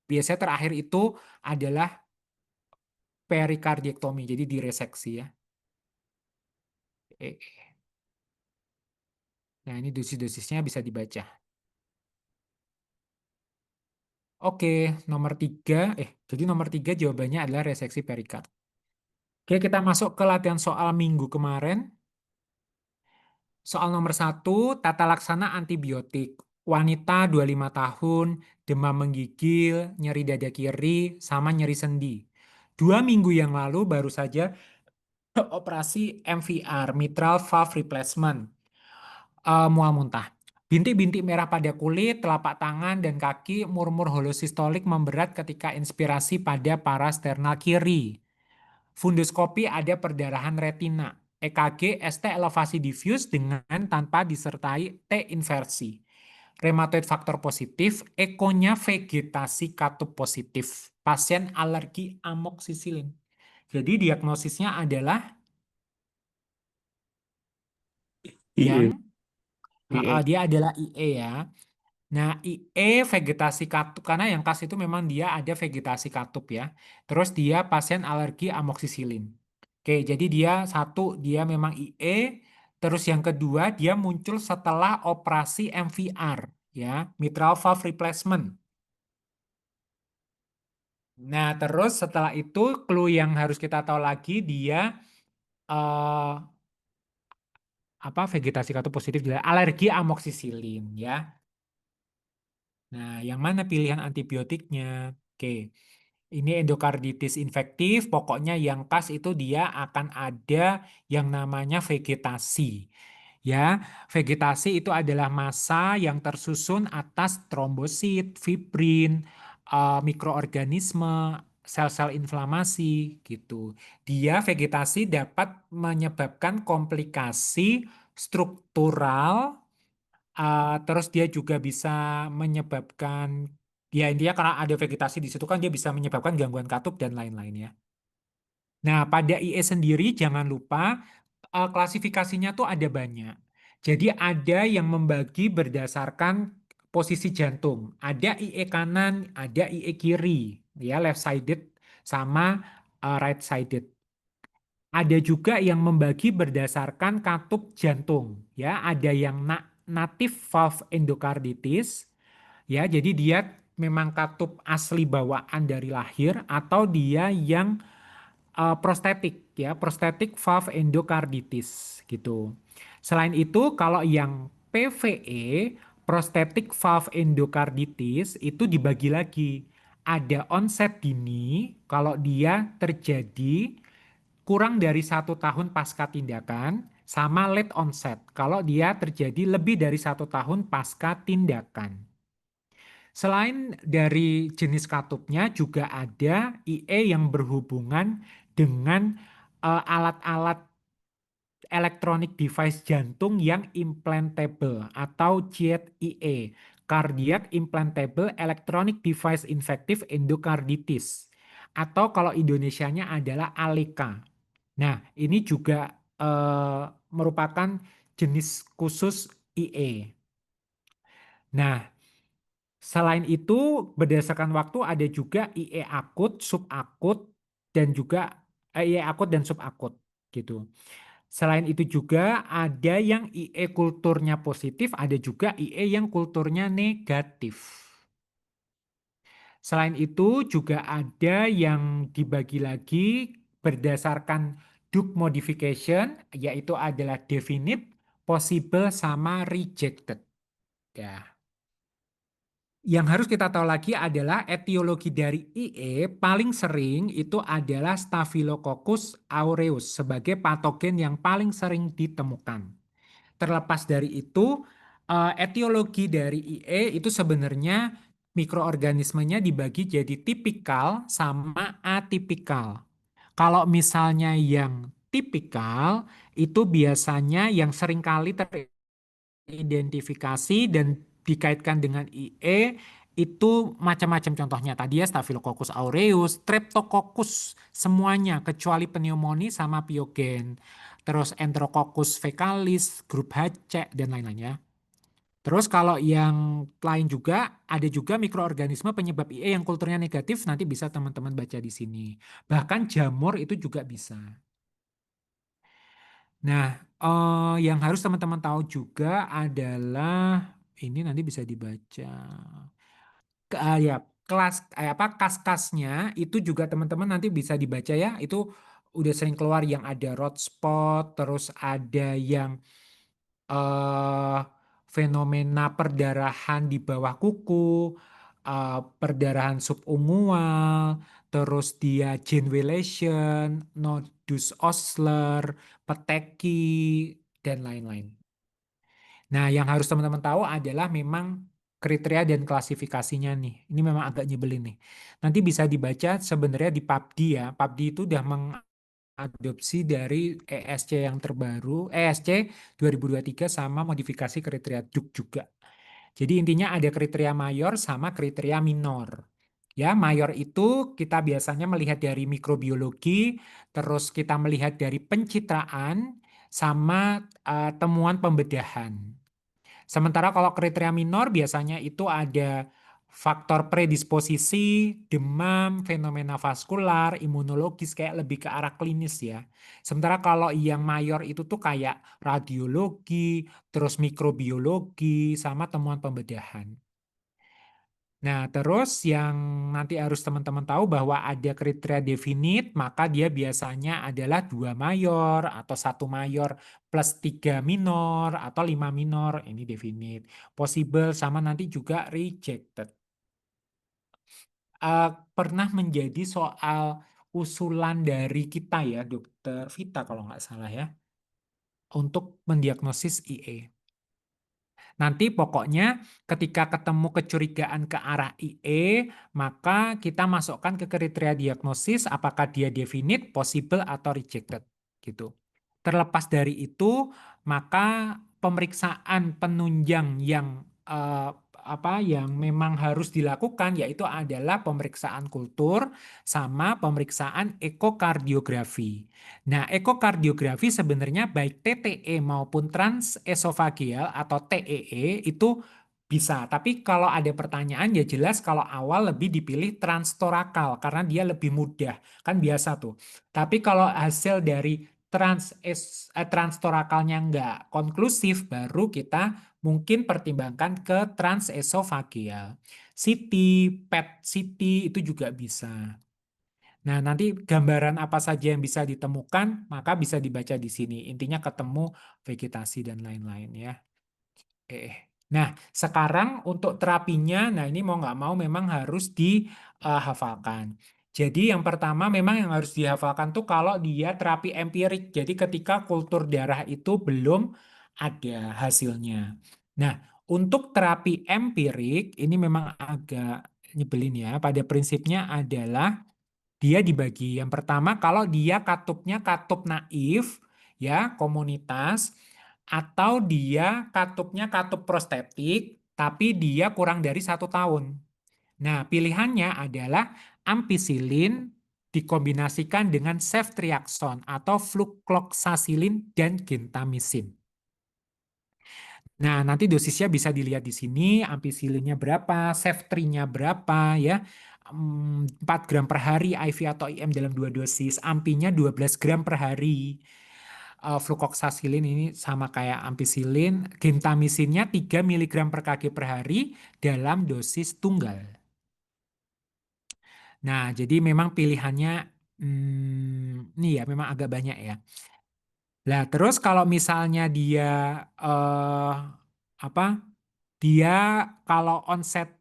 biasanya terakhir itu adalah perikardiektomi, jadi direseksi ya. Eh, Nah ini dosis-dosisnya bisa dibaca. Oke, nomor 3, jadi nomor 3 jawabannya adalah reseksi perikard. Oke, kita masuk ke latihan soal minggu kemarin. Soal nomor 1, tata laksana antibiotik. Wanita 25 tahun, demam menggigil, nyeri dada kiri, sama nyeri sendi. 2 minggu yang lalu baru saja operasi MVR, mitral valve replacement, mual muntah. Bintik-bintik merah pada kulit, telapak tangan, dan kaki, murmur holosistolik memberat ketika inspirasi pada parasternal kiri. Fundoskopi ada perdarahan retina. EKG ST elevasi diffuse dengan tanpa disertai T inversi. Rheumatoid faktor positif, ekonya vegetasi katup positif. Pasien alergi amoksisilin. Jadi diagnosisnya adalah IE. yang IE. dia adalah IE ya. Nah, IE vegetasi katup karena yang khas itu memang dia ada vegetasi katup ya. Terus dia pasien alergi amoksisilin. Oke, jadi dia satu dia memang IE, terus yang kedua dia muncul setelah operasi MVR ya, mitral valve replacement. Nah, terus setelah itu clue yang harus kita tahu lagi dia eh, vegetasi katup positif adalah alergi amoksisilin ya. Nah, yang mana pilihan antibiotiknya? Oke. Ini endokarditis infektif, pokoknya yang khas itu dia akan ada yang namanya vegetasi. Ya, vegetasi itu adalah massa yang tersusun atas trombosit, fibrin, mikroorganisme, sel-sel inflamasi gitu. Dia vegetasi dapat menyebabkan komplikasi struktural, terus dia juga bisa menyebabkan, ya intinya karena ada vegetasi di situ kan dia bisa menyebabkan gangguan katup dan lain-lain ya. Nah, pada IE sendiri jangan lupa klasifikasinya tuh ada banyak. Jadi ada yang membagi berdasarkan posisi jantung. Ada IE kanan, ada IE kiri, ya left sided sama right sided. Ada juga yang membagi berdasarkan katup jantung, ya. Ada yang native valve endokarditis, ya. Jadi dia memang katup asli bawaan dari lahir atau dia yang prostetik ya, prostetic valve endokarditis gitu. Selain itu kalau yang PVE, prostetic valve endokarditis itu dibagi lagi. Ada onset dini kalau dia terjadi kurang dari 1 tahun pasca tindakan, sama late onset kalau dia terjadi lebih dari 1 tahun pasca tindakan. Selain dari jenis katupnya juga ada IE yang berhubungan dengan alat-alat electronic device jantung yang implantable atau CIE, Cardiac Implantable Electronic Device Infective Endocarditis, atau kalau Indonesianya adalah ALEKA. Nah, ini juga merupakan jenis khusus IE. Nah, selain itu, berdasarkan waktu ada juga IE akut, subakut, dan juga IE akut dan subakut gitu. Selain itu juga ada yang IE kulturnya positif, ada juga IE yang kulturnya negatif. Selain itu juga ada yang dibagi lagi berdasarkan Duke modification, yaitu adalah definite, possible, sama rejected. Ya. Yang harus kita tahu lagi adalah etiologi dari IE paling sering itu adalah Staphylococcus aureus sebagai patogen yang paling sering ditemukan. Terlepas dari itu, etiologi dari IE itu sebenarnya mikroorganismenya dibagi jadi tipikal sama atipikal. Kalau misalnya yang tipikal itu biasanya yang seringkali teridentifikasi dan dikaitkan dengan IE itu macam-macam contohnya. Tadi ya Staphylococcus aureus, Streptococcus, semuanya kecuali pneumonia sama piogen. Terus Enterococcus fecalis, grup HC, dan lain-lainnya. Terus kalau yang lain juga, ada juga mikroorganisme penyebab IE yang kulturnya negatif, nanti bisa teman-teman baca di sini. Bahkan jamur itu juga bisa. Nah, yang harus teman-teman tahu juga adalah ini nanti bisa dibaca. Ya, kelas kas-kasnya itu juga teman-teman nanti bisa dibaca ya. Itu udah sering keluar yang ada road spot, terus ada yang eh, fenomena perdarahan di bawah kuku, perdarahan subungual, terus dia Genwellation, nodus Osler, peteki, dan lain-lain. Nah, yang harus teman-teman tahu adalah memang kriteria dan klasifikasinya nih. Ini memang agak nyebelin nih. Nanti bisa dibaca sebenarnya di PABDI ya. PABDI itu udah mengadopsi dari ESC yang terbaru, ESC 2023 sama modifikasi kriteria DUK juga. Jadi intinya ada kriteria mayor sama kriteria minor. Ya, mayor itu kita biasanya melihat dari mikrobiologi, terus kita melihat dari pencitraan sama temuan pembedahan. Sementara kalau kriteria minor biasanya itu ada faktor predisposisi, demam, fenomena vaskular, imunologis kayak lebih ke arah klinis ya. Sementara kalau yang mayor itu tuh kayak radiologi, terus mikrobiologi, sama temuan pembedahan. Nah, terus yang nanti harus teman-teman tahu bahwa ada kriteria definite, maka dia biasanya adalah 2 mayor atau 1 mayor plus 3 minor atau 5 minor. Ini definite. Possible sama nanti juga rejected. Pernah menjadi soal usulan dari kita ya, Dokter Vita kalau nggak salah ya, untuk mendiagnosis IE. Nanti pokoknya ketika ketemu kecurigaan ke arah IE, maka kita masukkan ke kriteria diagnosis apakah dia definite, possible, atau rejected. Gitu. Terlepas dari itu, maka pemeriksaan penunjang yang yang memang harus dilakukan yaitu adalah pemeriksaan kultur sama pemeriksaan ekokardiografi. Nah, ekokardiografi sebenarnya baik TTE maupun transesofageal atau TEE itu bisa. Tapi kalau ada pertanyaan ya jelas kalau awal lebih dipilih transtorakal karena dia lebih mudah. Kan biasa tuh. Tapi kalau hasil dari transtorakalnya nggak konklusif, baru kita mungkin pertimbangkan ke transesofageal. CT, PET CT itu juga bisa. Nah, nanti gambaran apa saja yang bisa ditemukan, maka bisa dibaca di sini. Intinya ketemu vegetasi dan lain-lain ya. Nah, sekarang untuk terapinya, nah ini mau nggak mau memang harus dihafalkan. Jadi yang pertama memang yang harus dihafalkan tuh kalau dia terapi empirik. Jadi ketika kultur darah itu belum ada hasilnya. Nah, untuk terapi empirik ini memang agak nyebelin ya. Pada prinsipnya adalah dia dibagi. Yang pertama kalau dia katupnya katup naif ya komunitas atau dia katupnya katup prostetik tapi dia kurang dari 1 tahun. Nah pilihannya adalah ampicillin dikombinasikan dengan ceftriaxone atau flucloxacillin dan gentamisin. Nah, nanti dosisnya bisa dilihat di sini, ampisilinnya berapa, ceftrinya berapa, ya. 4 gram per hari IV atau IM dalam 2 dosis, ampinya 12 gram per hari. Flucloxacillin ini sama kayak ampicillin, gentamisinnya 3 miligram per kg per hari dalam dosis tunggal. Nah, jadi memang pilihannya, ini ya memang agak banyak ya. Nah, terus kalau misalnya dia apa? Dia kalau onset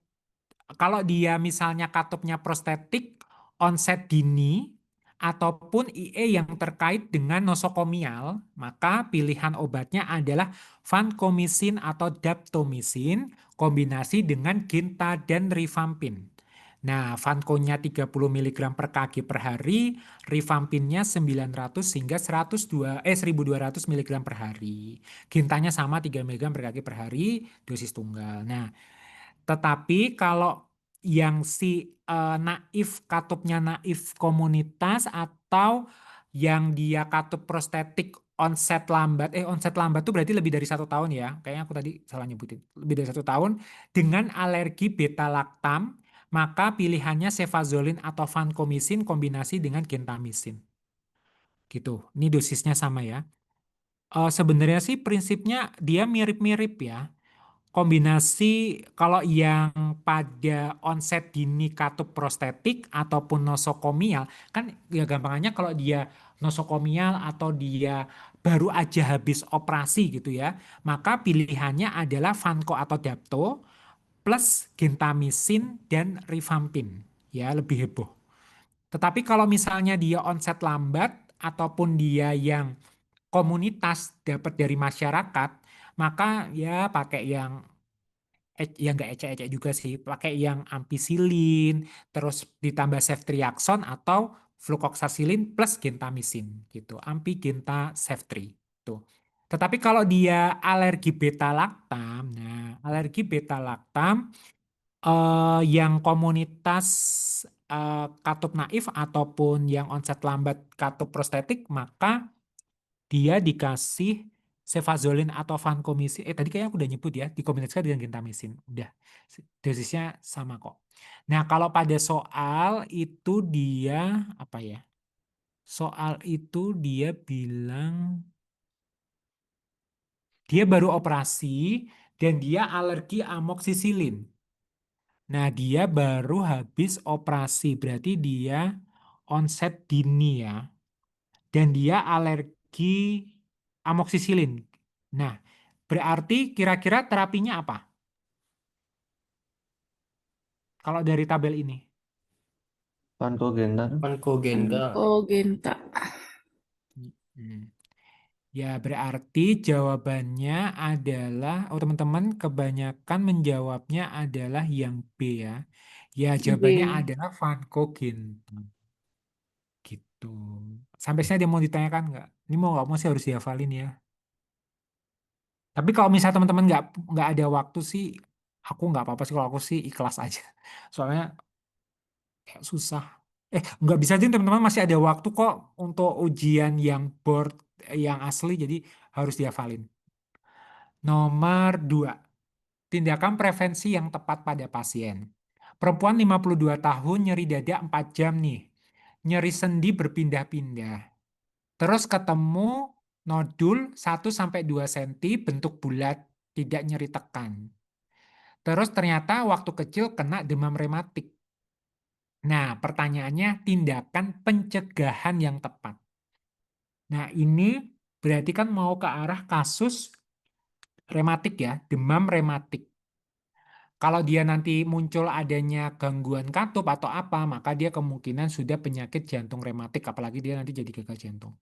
kalau dia misalnya katupnya prostetik, onset dini ataupun IE yang terkait dengan nosokomial, maka pilihan obatnya adalah vancomycin atau daptomycin kombinasi dengan ginta dan rifampin. Nah, vankonya 30 mg per kg per hari, rifampinnya 900 hingga 1200 mg per hari. Gintanya sama 3 mg per kg per hari, dosis tunggal. Nah, tetapi kalau yang si naif, katupnya naif komunitas atau yang dia katup prostetik onset lambat tuh berarti lebih dari 1 tahun ya. Kayaknya aku tadi salah nyebutin. Lebih dari 1 tahun dengan alergi beta laktam, maka pilihannya cefazolin atau vancomycin kombinasi dengan gentamisin. Gitu. Ini dosisnya sama ya. Sebenarnya sih prinsipnya dia mirip-mirip ya. Kombinasi kalau yang pada onset dini katup prostetik ataupun nosokomial, kan ya gampangnya kalau dia nosokomial atau dia baru aja habis operasi gitu ya, maka pilihannya adalah vanco atau dapto plus gentamisin dan rifampin. Ya, lebih heboh. Tetapi kalau misalnya dia onset lambat ataupun dia yang komunitas dapat dari masyarakat, maka ya pakai yang nggak ecek-ecek juga sih, pakai yang ampicillin, terus ditambah ceftriaxone atau flucloxacillin plus gentamisin gitu, ampi genta ceftri tuh. Tetapi kalau dia alergi beta laktam, nah alergi beta laktam yang komunitas katup naif ataupun yang onset lambat katup prostetik, maka dia dikasih cefazolin atau vancomycin. Tadi kayaknya aku udah nyebut ya, dikombinasikan dengan gentamisin. Udah, dosisnya sama kok. Nah, kalau pada soal itu dia apa ya? Soal itu dia bilang dia baru operasi dan dia alergi amoksisilin. Nah, dia baru habis operasi, berarti dia onset dini ya. Dan dia alergi amoksisilin. Nah, berarti kira-kira terapinya apa? Kalau dari tabel ini. Pankogenta. Pankogenta. Oh, Genta. Hmm. Ya, berarti jawabannya adalah, oh teman-teman kebanyakan menjawabnya adalah yang B ya. Ya, jawabannya B. adalah vancomycin. Gitu. Sampai sini dia mau ditanyakan nggak? Ini mau nggak mau sih harus dihafalin ya. Tapi kalau misalnya teman-teman nggak ada waktu sih, aku nggak apa-apa sih kalau aku sih ikhlas aja. Soalnya kayak susah. Nggak bisa sih teman-teman masih ada waktu kok untuk ujian yang board yang asli, jadi harus dihafalin. Nomor 2, tindakan prevensi yang tepat pada pasien. Perempuan 52 tahun nyeri dada 4 jam nih. Nyeri sendi berpindah-pindah. Terus ketemu nodul 1-2 cm bentuk bulat, tidak nyeri tekan. Terus ternyata waktu kecil kena demam rematik. Nah, pertanyaannya tindakan pencegahan yang tepat. Nah, ini berarti kan mau ke arah kasus rematik ya, demam rematik. Kalau dia nanti muncul adanya gangguan katup atau apa, maka dia kemungkinan sudah penyakit jantung rematik, apalagi dia nanti jadi gagal jantung.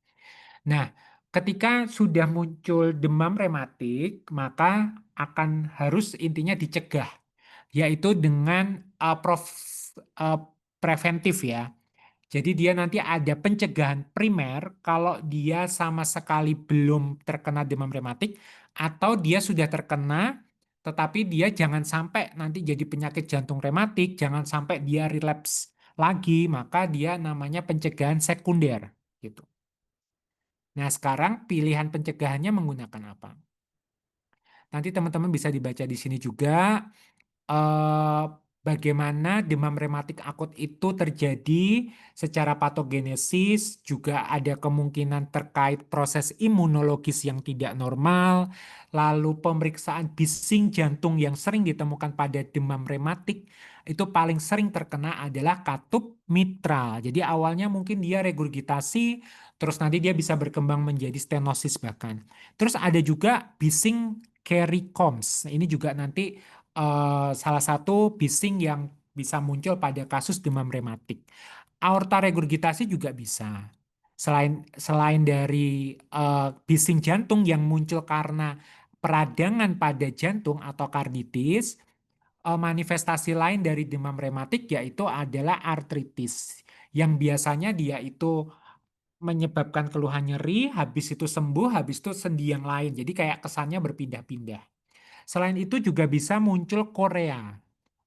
Nah, ketika sudah muncul demam rematik, maka akan harus intinya dicegah, yaitu dengan uh, preventif ya. Jadi dia nanti ada pencegahan primer kalau dia sama sekali belum terkena demam rematik atau dia sudah terkena tetapi dia jangan sampai nanti jadi penyakit jantung rematik, jangan sampai dia relapse lagi, maka dia namanya pencegahan sekunder gitu. Nah, sekarang pilihan pencegahannya menggunakan apa? Nanti teman-teman bisa dibaca di sini juga eh, bagaimana demam rematik akut itu terjadi secara patogenesis, juga ada kemungkinan terkait proses imunologis yang tidak normal, lalu pemeriksaan bising jantung yang sering ditemukan pada demam rematik, itu paling sering terkena adalah katup mitral. Jadi awalnya mungkin dia regurgitasi, terus nanti dia bisa berkembang menjadi stenosis bahkan. Terus ada juga bising Kerri-Combs. Ini juga nanti salah satu bising yang bisa muncul pada kasus demam rematik. Aorta regurgitasi juga bisa. Selain dari bising jantung yang muncul karena peradangan pada jantung atau karditis, manifestasi lain dari demam rematik yaitu adalah artritis yang biasanya dia itu menyebabkan keluhan nyeri, habis itu sembuh, habis itu sendi yang lain. Jadi kayak kesannya berpindah-pindah. Selain itu juga bisa muncul korea.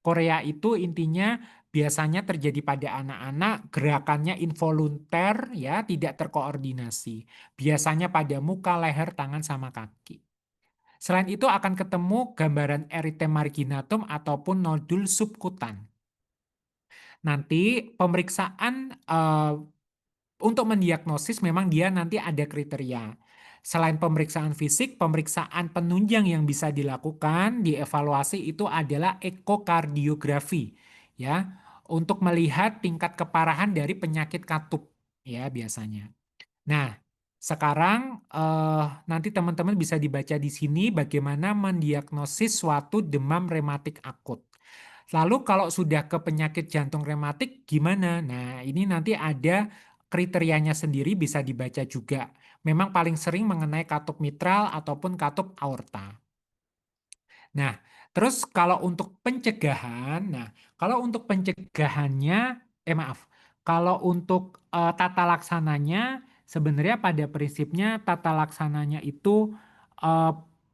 Korea itu intinya biasanya terjadi pada anak-anak, gerakannya involunter ya, tidak terkoordinasi. Biasanya pada muka, leher, tangan sama kaki. Selain itu akan ketemu gambaran erythema marginatum ataupun nodul subkutan. Nanti pemeriksaan untuk mendiagnosis memang dia nanti ada kriteria. Selain pemeriksaan fisik, pemeriksaan penunjang yang bisa dilakukan, dievaluasi itu adalah ekokardiografi, ya, untuk melihat tingkat keparahan dari penyakit katup, ya biasanya. Nah, sekarang nanti teman-teman bisa dibaca di sini bagaimana mendiagnosis suatu demam rematik akut. Lalu kalau sudah ke penyakit jantung rematik gimana? Nah, ini nanti ada kriterianya sendiri bisa dibaca juga. Memang paling sering mengenai katup mitral ataupun katup aorta. Nah, terus kalau untuk pencegahan, kalau untuk pencegahannya, maaf, kalau untuk tata laksananya, sebenarnya pada prinsipnya tata laksananya itu eh,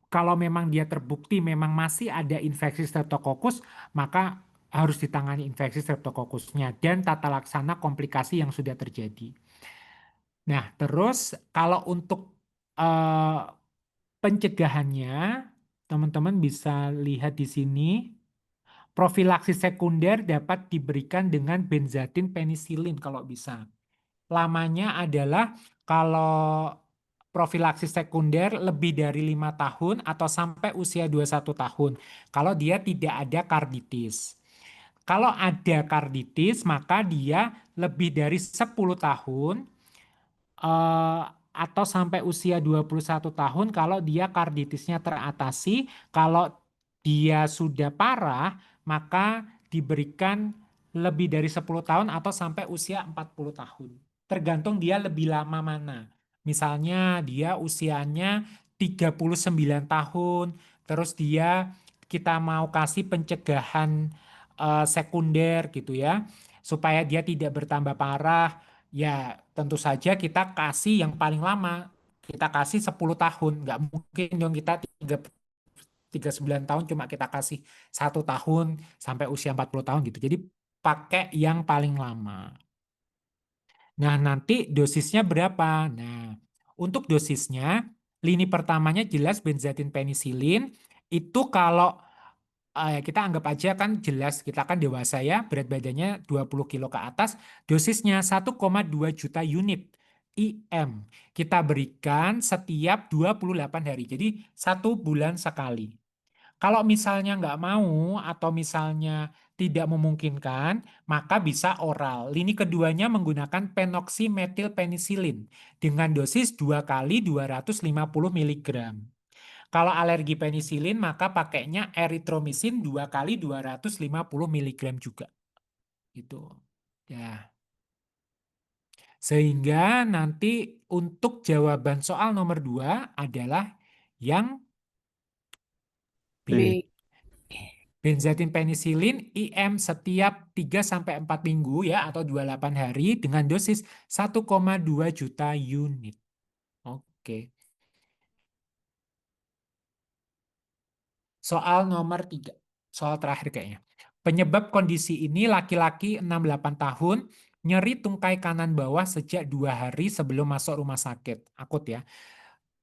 kalau memang dia terbukti memang masih ada infeksi Streptococcus, maka harus ditangani infeksi Streptococcusnya dan tata laksana komplikasi yang sudah terjadi. Nah, terus kalau untuk eh, pencegahannya, teman-teman bisa lihat di sini. Profilaksis sekunder dapat diberikan dengan benzatin penisilin kalau bisa. Lamanya adalah kalau profilaksis sekunder lebih dari 5 tahun atau sampai usia 21 tahun. Kalau dia tidak ada karditis. Kalau ada karditis, maka dia lebih dari 10 tahun atau sampai usia 21 tahun kalau dia karditisnya teratasi. Kalau dia sudah parah, maka diberikan lebih dari 10 tahun atau sampai usia 40 tahun. Tergantung dia lebih lama mana. Misalnya dia usianya 39 tahun, terus kita mau kasih pencegahan sekunder gitu ya, supaya dia tidak bertambah parah. Ya, tentu saja kita kasih yang paling lama. Kita kasih 10 tahun. Nggak mungkin dong kita 39 tahun cuma kita kasih 1 tahun sampai usia 40 tahun gitu. Jadi pakai yang paling lama. Nah, nanti dosisnya berapa? Nah, untuk dosisnya, lini pertamanya jelas benzatin penisilin. Itu kalau kita anggap aja kan jelas kita kan dewasa ya, berat badannya 20 kilo ke atas, dosisnya 1,2 juta unit IM. Kita berikan setiap 28 hari. Jadi 1 bulan sekali. Kalau misalnya nggak mau atau misalnya tidak memungkinkan, maka bisa oral. Lini keduanya menggunakan penoksimetilpenisilin dengan dosis 2 kali 250 mg. Kalau alergi penisilin, maka pakainya eritromisin 2 kali 250 mg juga. Gitu. Ya. Sehingga nanti untuk jawaban soal nomor 2 adalah yang B. B. Benzatin penisilin IM setiap 3-4 minggu ya atau 28 hari dengan dosis 1,2 juta unit. Oke. Soal nomor 3. Soal terakhir kayaknya. Penyebab kondisi ini laki-laki 68 tahun, nyeri tungkai kanan bawah sejak 2 hari sebelum masuk rumah sakit. Akut ya.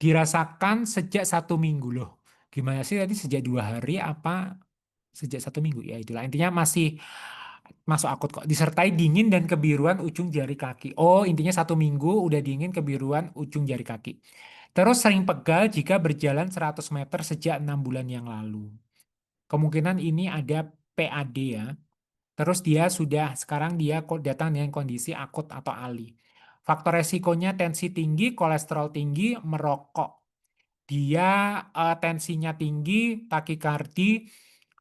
Dirasakan sejak 1 minggu loh. Gimana sih tadi sejak 2 hari apa sejak 1 minggu? Ya itulah intinya masih masuk akut kok. Disertai dingin dan kebiruan ujung jari kaki. Oh intinya 1 minggu udah dingin kebiruan ujung jari kaki. Terus sering pegal jika berjalan 100 meter sejak 6 bulan yang lalu. Kemungkinan ini ada PAD ya. Terus sekarang dia datang dengan kondisi akut atau ALI. Faktor resikonya tensi tinggi, kolesterol tinggi, merokok. Dia tensinya tinggi, takikardi,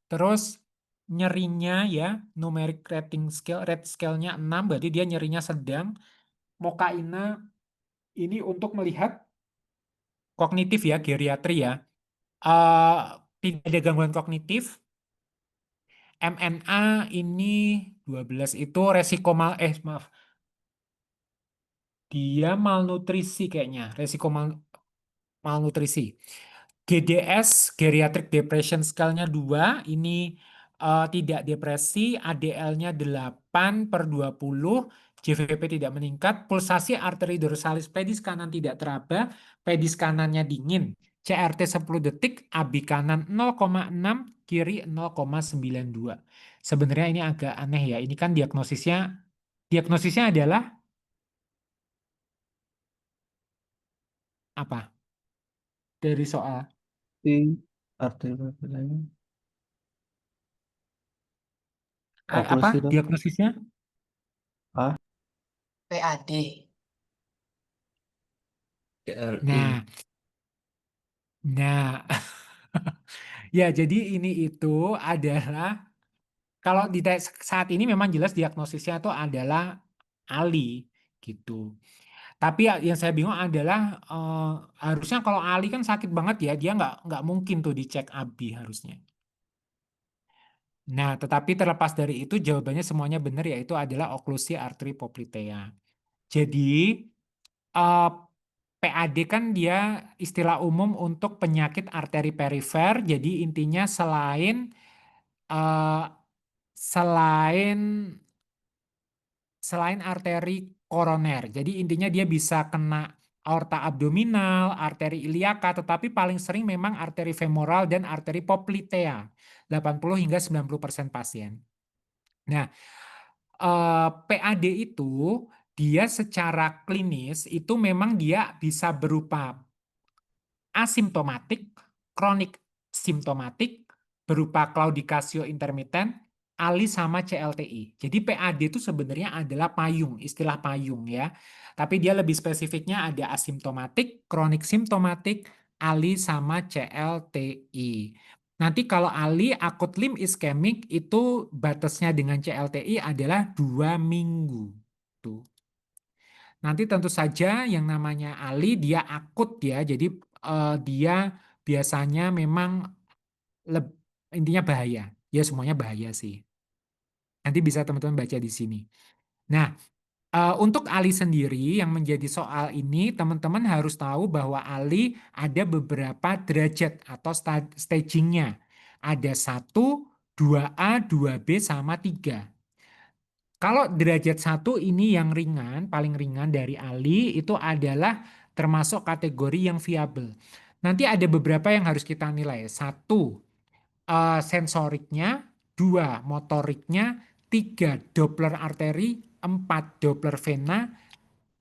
terus nyerinya ya, numeric rating scale, rate scale-nya 6, berarti dia nyerinya sedang. Mokaina ini untuk melihat kognitif ya, geriatri ya. Tidak ada gangguan kognitif. MNA ini 12 itu resiko maaf. Dia malnutrisi kayaknya, resiko malnutrisi. GDS, Geriatric Depression Scale-nya 2, ini tidak depresi, ADL-nya 8/20, JVP tidak meningkat, pulsasi arteri dorsalis pedis kanan tidak teraba, pedis kanannya dingin, CRT 10 detik, AB kanan 0,6, kiri 0,92. Sebenarnya ini agak aneh ya, ini kan diagnosisnya adalah apa? Dari soal. Arteri papilanya. Apa Oklusi dong. diagnosisnya? A. PAD. CRI. Nah, ya jadi ini itu adalah kalau di saat ini memang jelas diagnosisnya itu adalah ALI gitu. Tapi yang saya bingung adalah harusnya kalau ALI kan sakit banget ya, dia nggak mungkin tuh dicek ABI harusnya. Nah, tetapi terlepas dari itu jawabannya semuanya benar yaitu adalah oklusi arteri poplitea. Jadi eh, PAD kan dia istilah umum untuk penyakit arteri perifer. Jadi intinya eh, selain selain arteri koroner. Jadi intinya dia bisa kena aorta abdominal, arteri iliaka, tetapi paling sering memang arteri femoral dan arteri poplitea. 80 hingga 90% pasien. Nah, PAD itu dia secara klinis itu memang dia bisa berupa asimptomatik, kronik simptomatik, berupa claudicatio intermittent, ALI sama CLTI. Jadi PAD itu sebenarnya adalah payung, istilah payung ya. Tapi dia lebih spesifiknya ada asimptomatik, kronik simptomatik, ALI sama CLTI. Nanti kalau ALI, akut limb iskemik, itu batasnya dengan CLTI adalah 2 minggu. Tuh. Nanti tentu saja yang namanya ALI dia akut ya, jadi dia biasanya memang intinya bahaya. Ya semuanya bahaya sih. Nanti bisa teman-teman baca di sini. Nah, untuk ALI sendiri yang menjadi soal ini, teman-teman harus tahu bahwa ALI ada beberapa derajat atau stagingnya. Ada 1, 2A, 2B, sama 3. Kalau derajat 1 ini yang ringan, paling ringan dari ALI, itu adalah termasuk kategori yang viabel. Nanti ada beberapa yang harus kita nilai. 1, sensoriknya, 2, motoriknya, 3, Doppler arteri, 4, Doppler vena.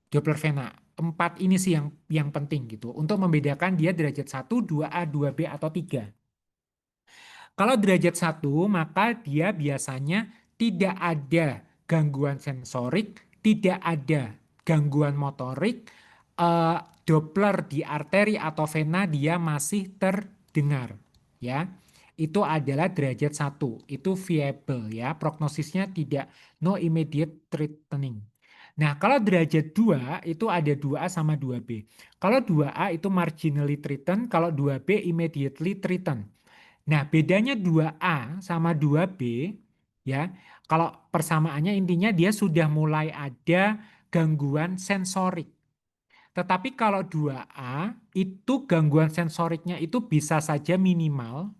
4 ini sih yang penting gitu untuk membedakan dia derajat 1, 2A, 2B atau 3. Kalau derajat 1 maka dia biasanya tidak ada gangguan sensorik, tidak ada gangguan motorik, Doppler di arteri atau vena dia masih terdengar ya. Itu adalah derajat 1, itu viable ya, prognosisnya tidak no immediate threatening. Nah, kalau derajat 2 itu ada 2A sama 2B. Kalau 2A itu marginally threatened, kalau 2B immediately threatened. Nah, bedanya 2A sama 2B ya. Kalau persamaannya intinya dia sudah mulai ada gangguan sensorik. Tetapi kalau 2A itu gangguan sensoriknya itu bisa saja minimal.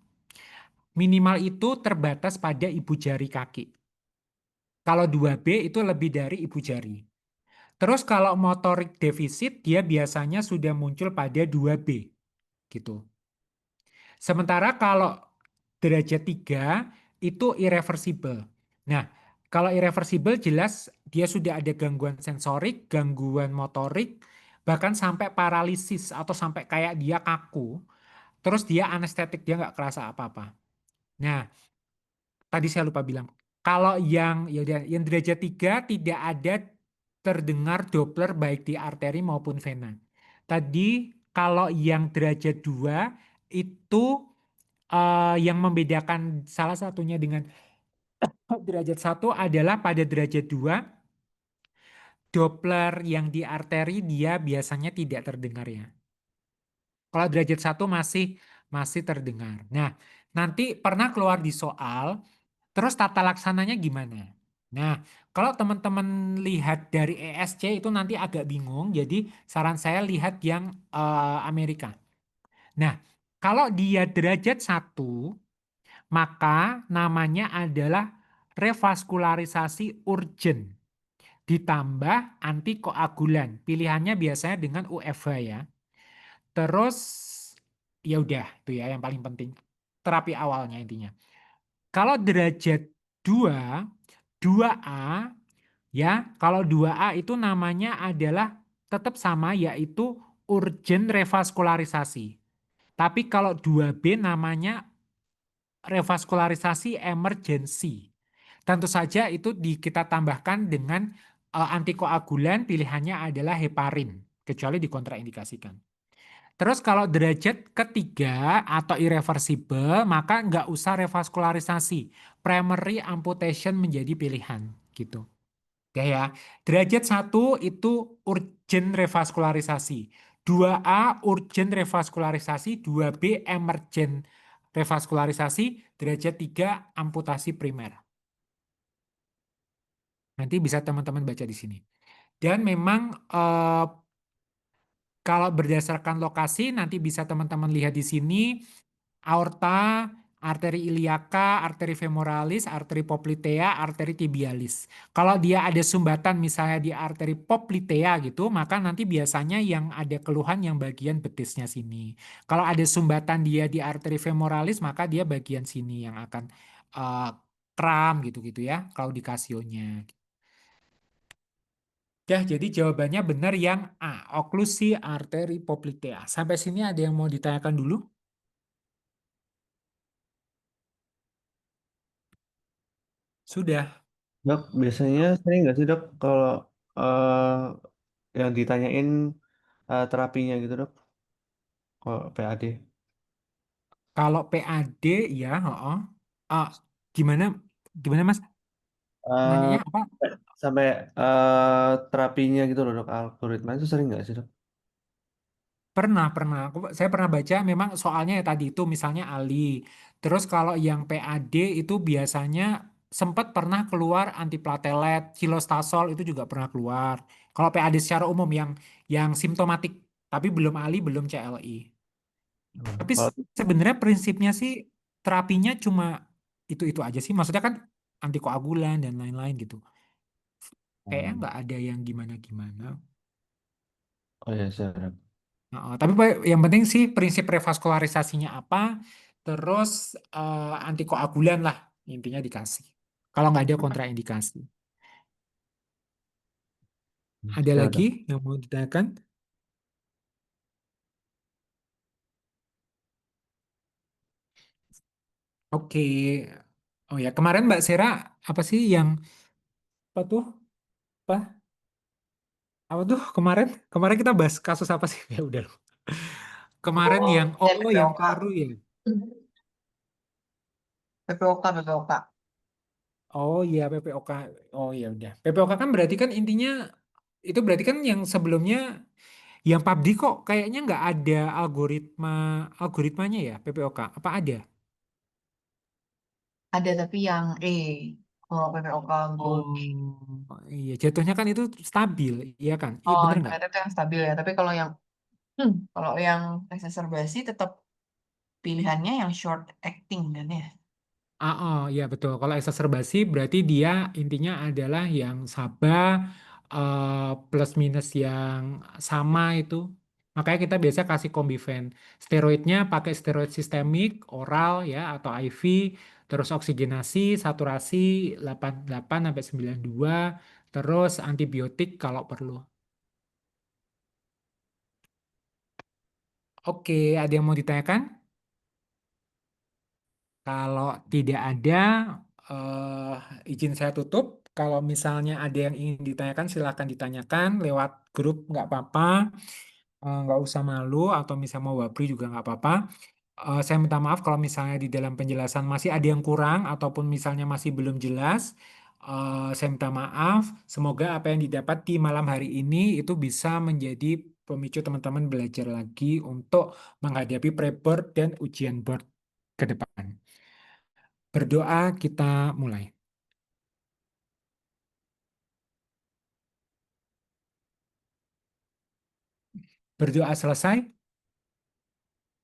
Minimal itu terbatas pada ibu jari kaki. Kalau 2B itu lebih dari ibu jari. Terus kalau motorik defisit dia biasanya sudah muncul pada 2B gitu. Sementara kalau derajat 3 itu irreversible. Nah, kalau irreversible jelas dia sudah ada gangguan sensorik, gangguan motorik, bahkan sampai paralisis atau sampai kayak dia kaku. Terus dia anestetik, dia nggak kerasa apa-apa. Nah, tadi saya lupa bilang. Kalau yang derajat 3 tidak ada terdengar Doppler baik di arteri maupun vena. Tadi kalau yang derajat 2 itu yang membedakan salah satunya dengan derajat 1 adalah pada derajat 2 Doppler yang di arteri dia biasanya tidak terdengar ya. Kalau derajat 1 masih terdengar. Nah, nanti pernah keluar di soal, terus tata laksananya gimana? Nah, kalau teman-teman lihat dari ESC itu nanti agak bingung, jadi saran saya lihat yang Amerika. Nah, kalau dia derajat 1, maka namanya adalah revaskularisasi urgent ditambah antikoagulan. Pilihannya biasanya dengan UFH ya. Terus ya udah itu ya yang paling penting. Terapi awalnya intinya. Kalau derajat 2, 2A ya, kalau 2A itu namanya adalah tetap sama yaitu urgent revaskularisasi. Tapi kalau 2B namanya revaskularisasi emergency. Tentu saja itu kita tambahkan dengan antikoagulan pilihannya adalah heparin, kecuali dikontraindikasikan. Terus kalau derajat ketiga atau irreversible, maka nggak usah revaskularisasi. Primary amputation menjadi pilihan gitu. Oke ya, derajat 1 itu urgent revaskularisasi. 2A urgent revaskularisasi, 2B emergent revaskularisasi, derajat 3 amputasi primer. Nanti bisa teman-teman baca di sini. Dan memang kalau berdasarkan lokasi nanti bisa teman-teman lihat di sini aorta, arteri iliaka, arteri femoralis, arteri poplitea, arteri tibialis. Kalau dia ada sumbatan misalnya di arteri poplitea gitu, maka nanti biasanya yang ada keluhan yang bagian betisnya sini. Kalau ada sumbatan dia di arteri femoralis, maka dia bagian sini yang akan kram gitu-gitu ya, klaudikasionya. Ya, jadi jawabannya benar yang A, oklusi arteri poplitea. Sampai sini ada yang mau ditanyakan dulu? Sudah. Dok, biasanya sering nggak sih dok kalau yang ditanyain terapinya gitu dok, kalau PAD? Kalau PAD ya, heeh. Ah, gimana gimana Mas? Eh, Nanyanya apa? sampai terapinya gitu loh dok, algoritma itu sering nggak sih dok? Pernah. Saya pernah baca memang soalnya ya tadi itu misalnya Ali. Terus kalau yang PAD itu biasanya sempat pernah keluar antiplatelet, cilostasol itu juga pernah keluar. Kalau PAD secara umum yang simptomatik, tapi belum Ali, belum CLI. Tapi Kalau sebenarnya prinsipnya sih terapinya cuma itu aja sih. Maksudnya kan antikoagulan dan lain-lain gitu. Kayaknya nggak ada yang gimana-gimana. oh ya siap dok. Tapi yang penting sih prinsip revaskularisasinya apa, terus antikoagulan lah intinya dikasih. Kalau nggak ada kontraindikasi. Ada Siap lagi dok. yang mau ditanyakan? Oke. Oh ya, kemarin Mbak Sera apa sih yang apa tuh? Apa? Apa tuh kemarin? Kemarin kita bahas kasus apa sih? Ya udah. Kemarin Oh, yang ya yang PPOK. paru ya. PPOK. Oh iya PPOK. Oh ya udah. PPOK kan berarti kan intinya itu berarti kan yang sebelumnya yang PUBG kok kayaknya nggak ada algoritmanya ya PPOK. Apa ada? Ada tapi yang kalau PPOK Gold. Oh iya jatuhnya kan itu stabil, iya kan? Iya Oh, bener nggak? ternyata itu yang stabil ya. Tapi kalau yang exacerbasi tetap pilihannya yang short acting kan ya. Oh ya betul. Kalau exacerbasi berarti dia intinya adalah yang sabah plus minus yang sama itu. Makanya kita biasa kasih kombifen. Steroidnya pakai steroid sistemik, oral ya atau IV, terus oksigenasi, saturasi 88 sampai 92, terus antibiotik kalau perlu. Oke, ada yang mau ditanyakan? Kalau tidak ada, izin saya tutup. Kalau misalnya ada yang ingin ditanyakan, silakan ditanyakan lewat grup, nggak apa-apa. Nggak usah malu, atau misalnya mau wapri juga nggak apa-apa. Saya minta maaf kalau misalnya di dalam penjelasan masih ada yang kurang, ataupun misalnya masih belum jelas. Saya minta maaf. Semoga apa yang didapat di malam hari ini itu bisa menjadi pemicu teman-teman belajar lagi untuk menghadapi pre-board dan ujian board ke depan. Berdoa kita mulai. Berdoa selesai,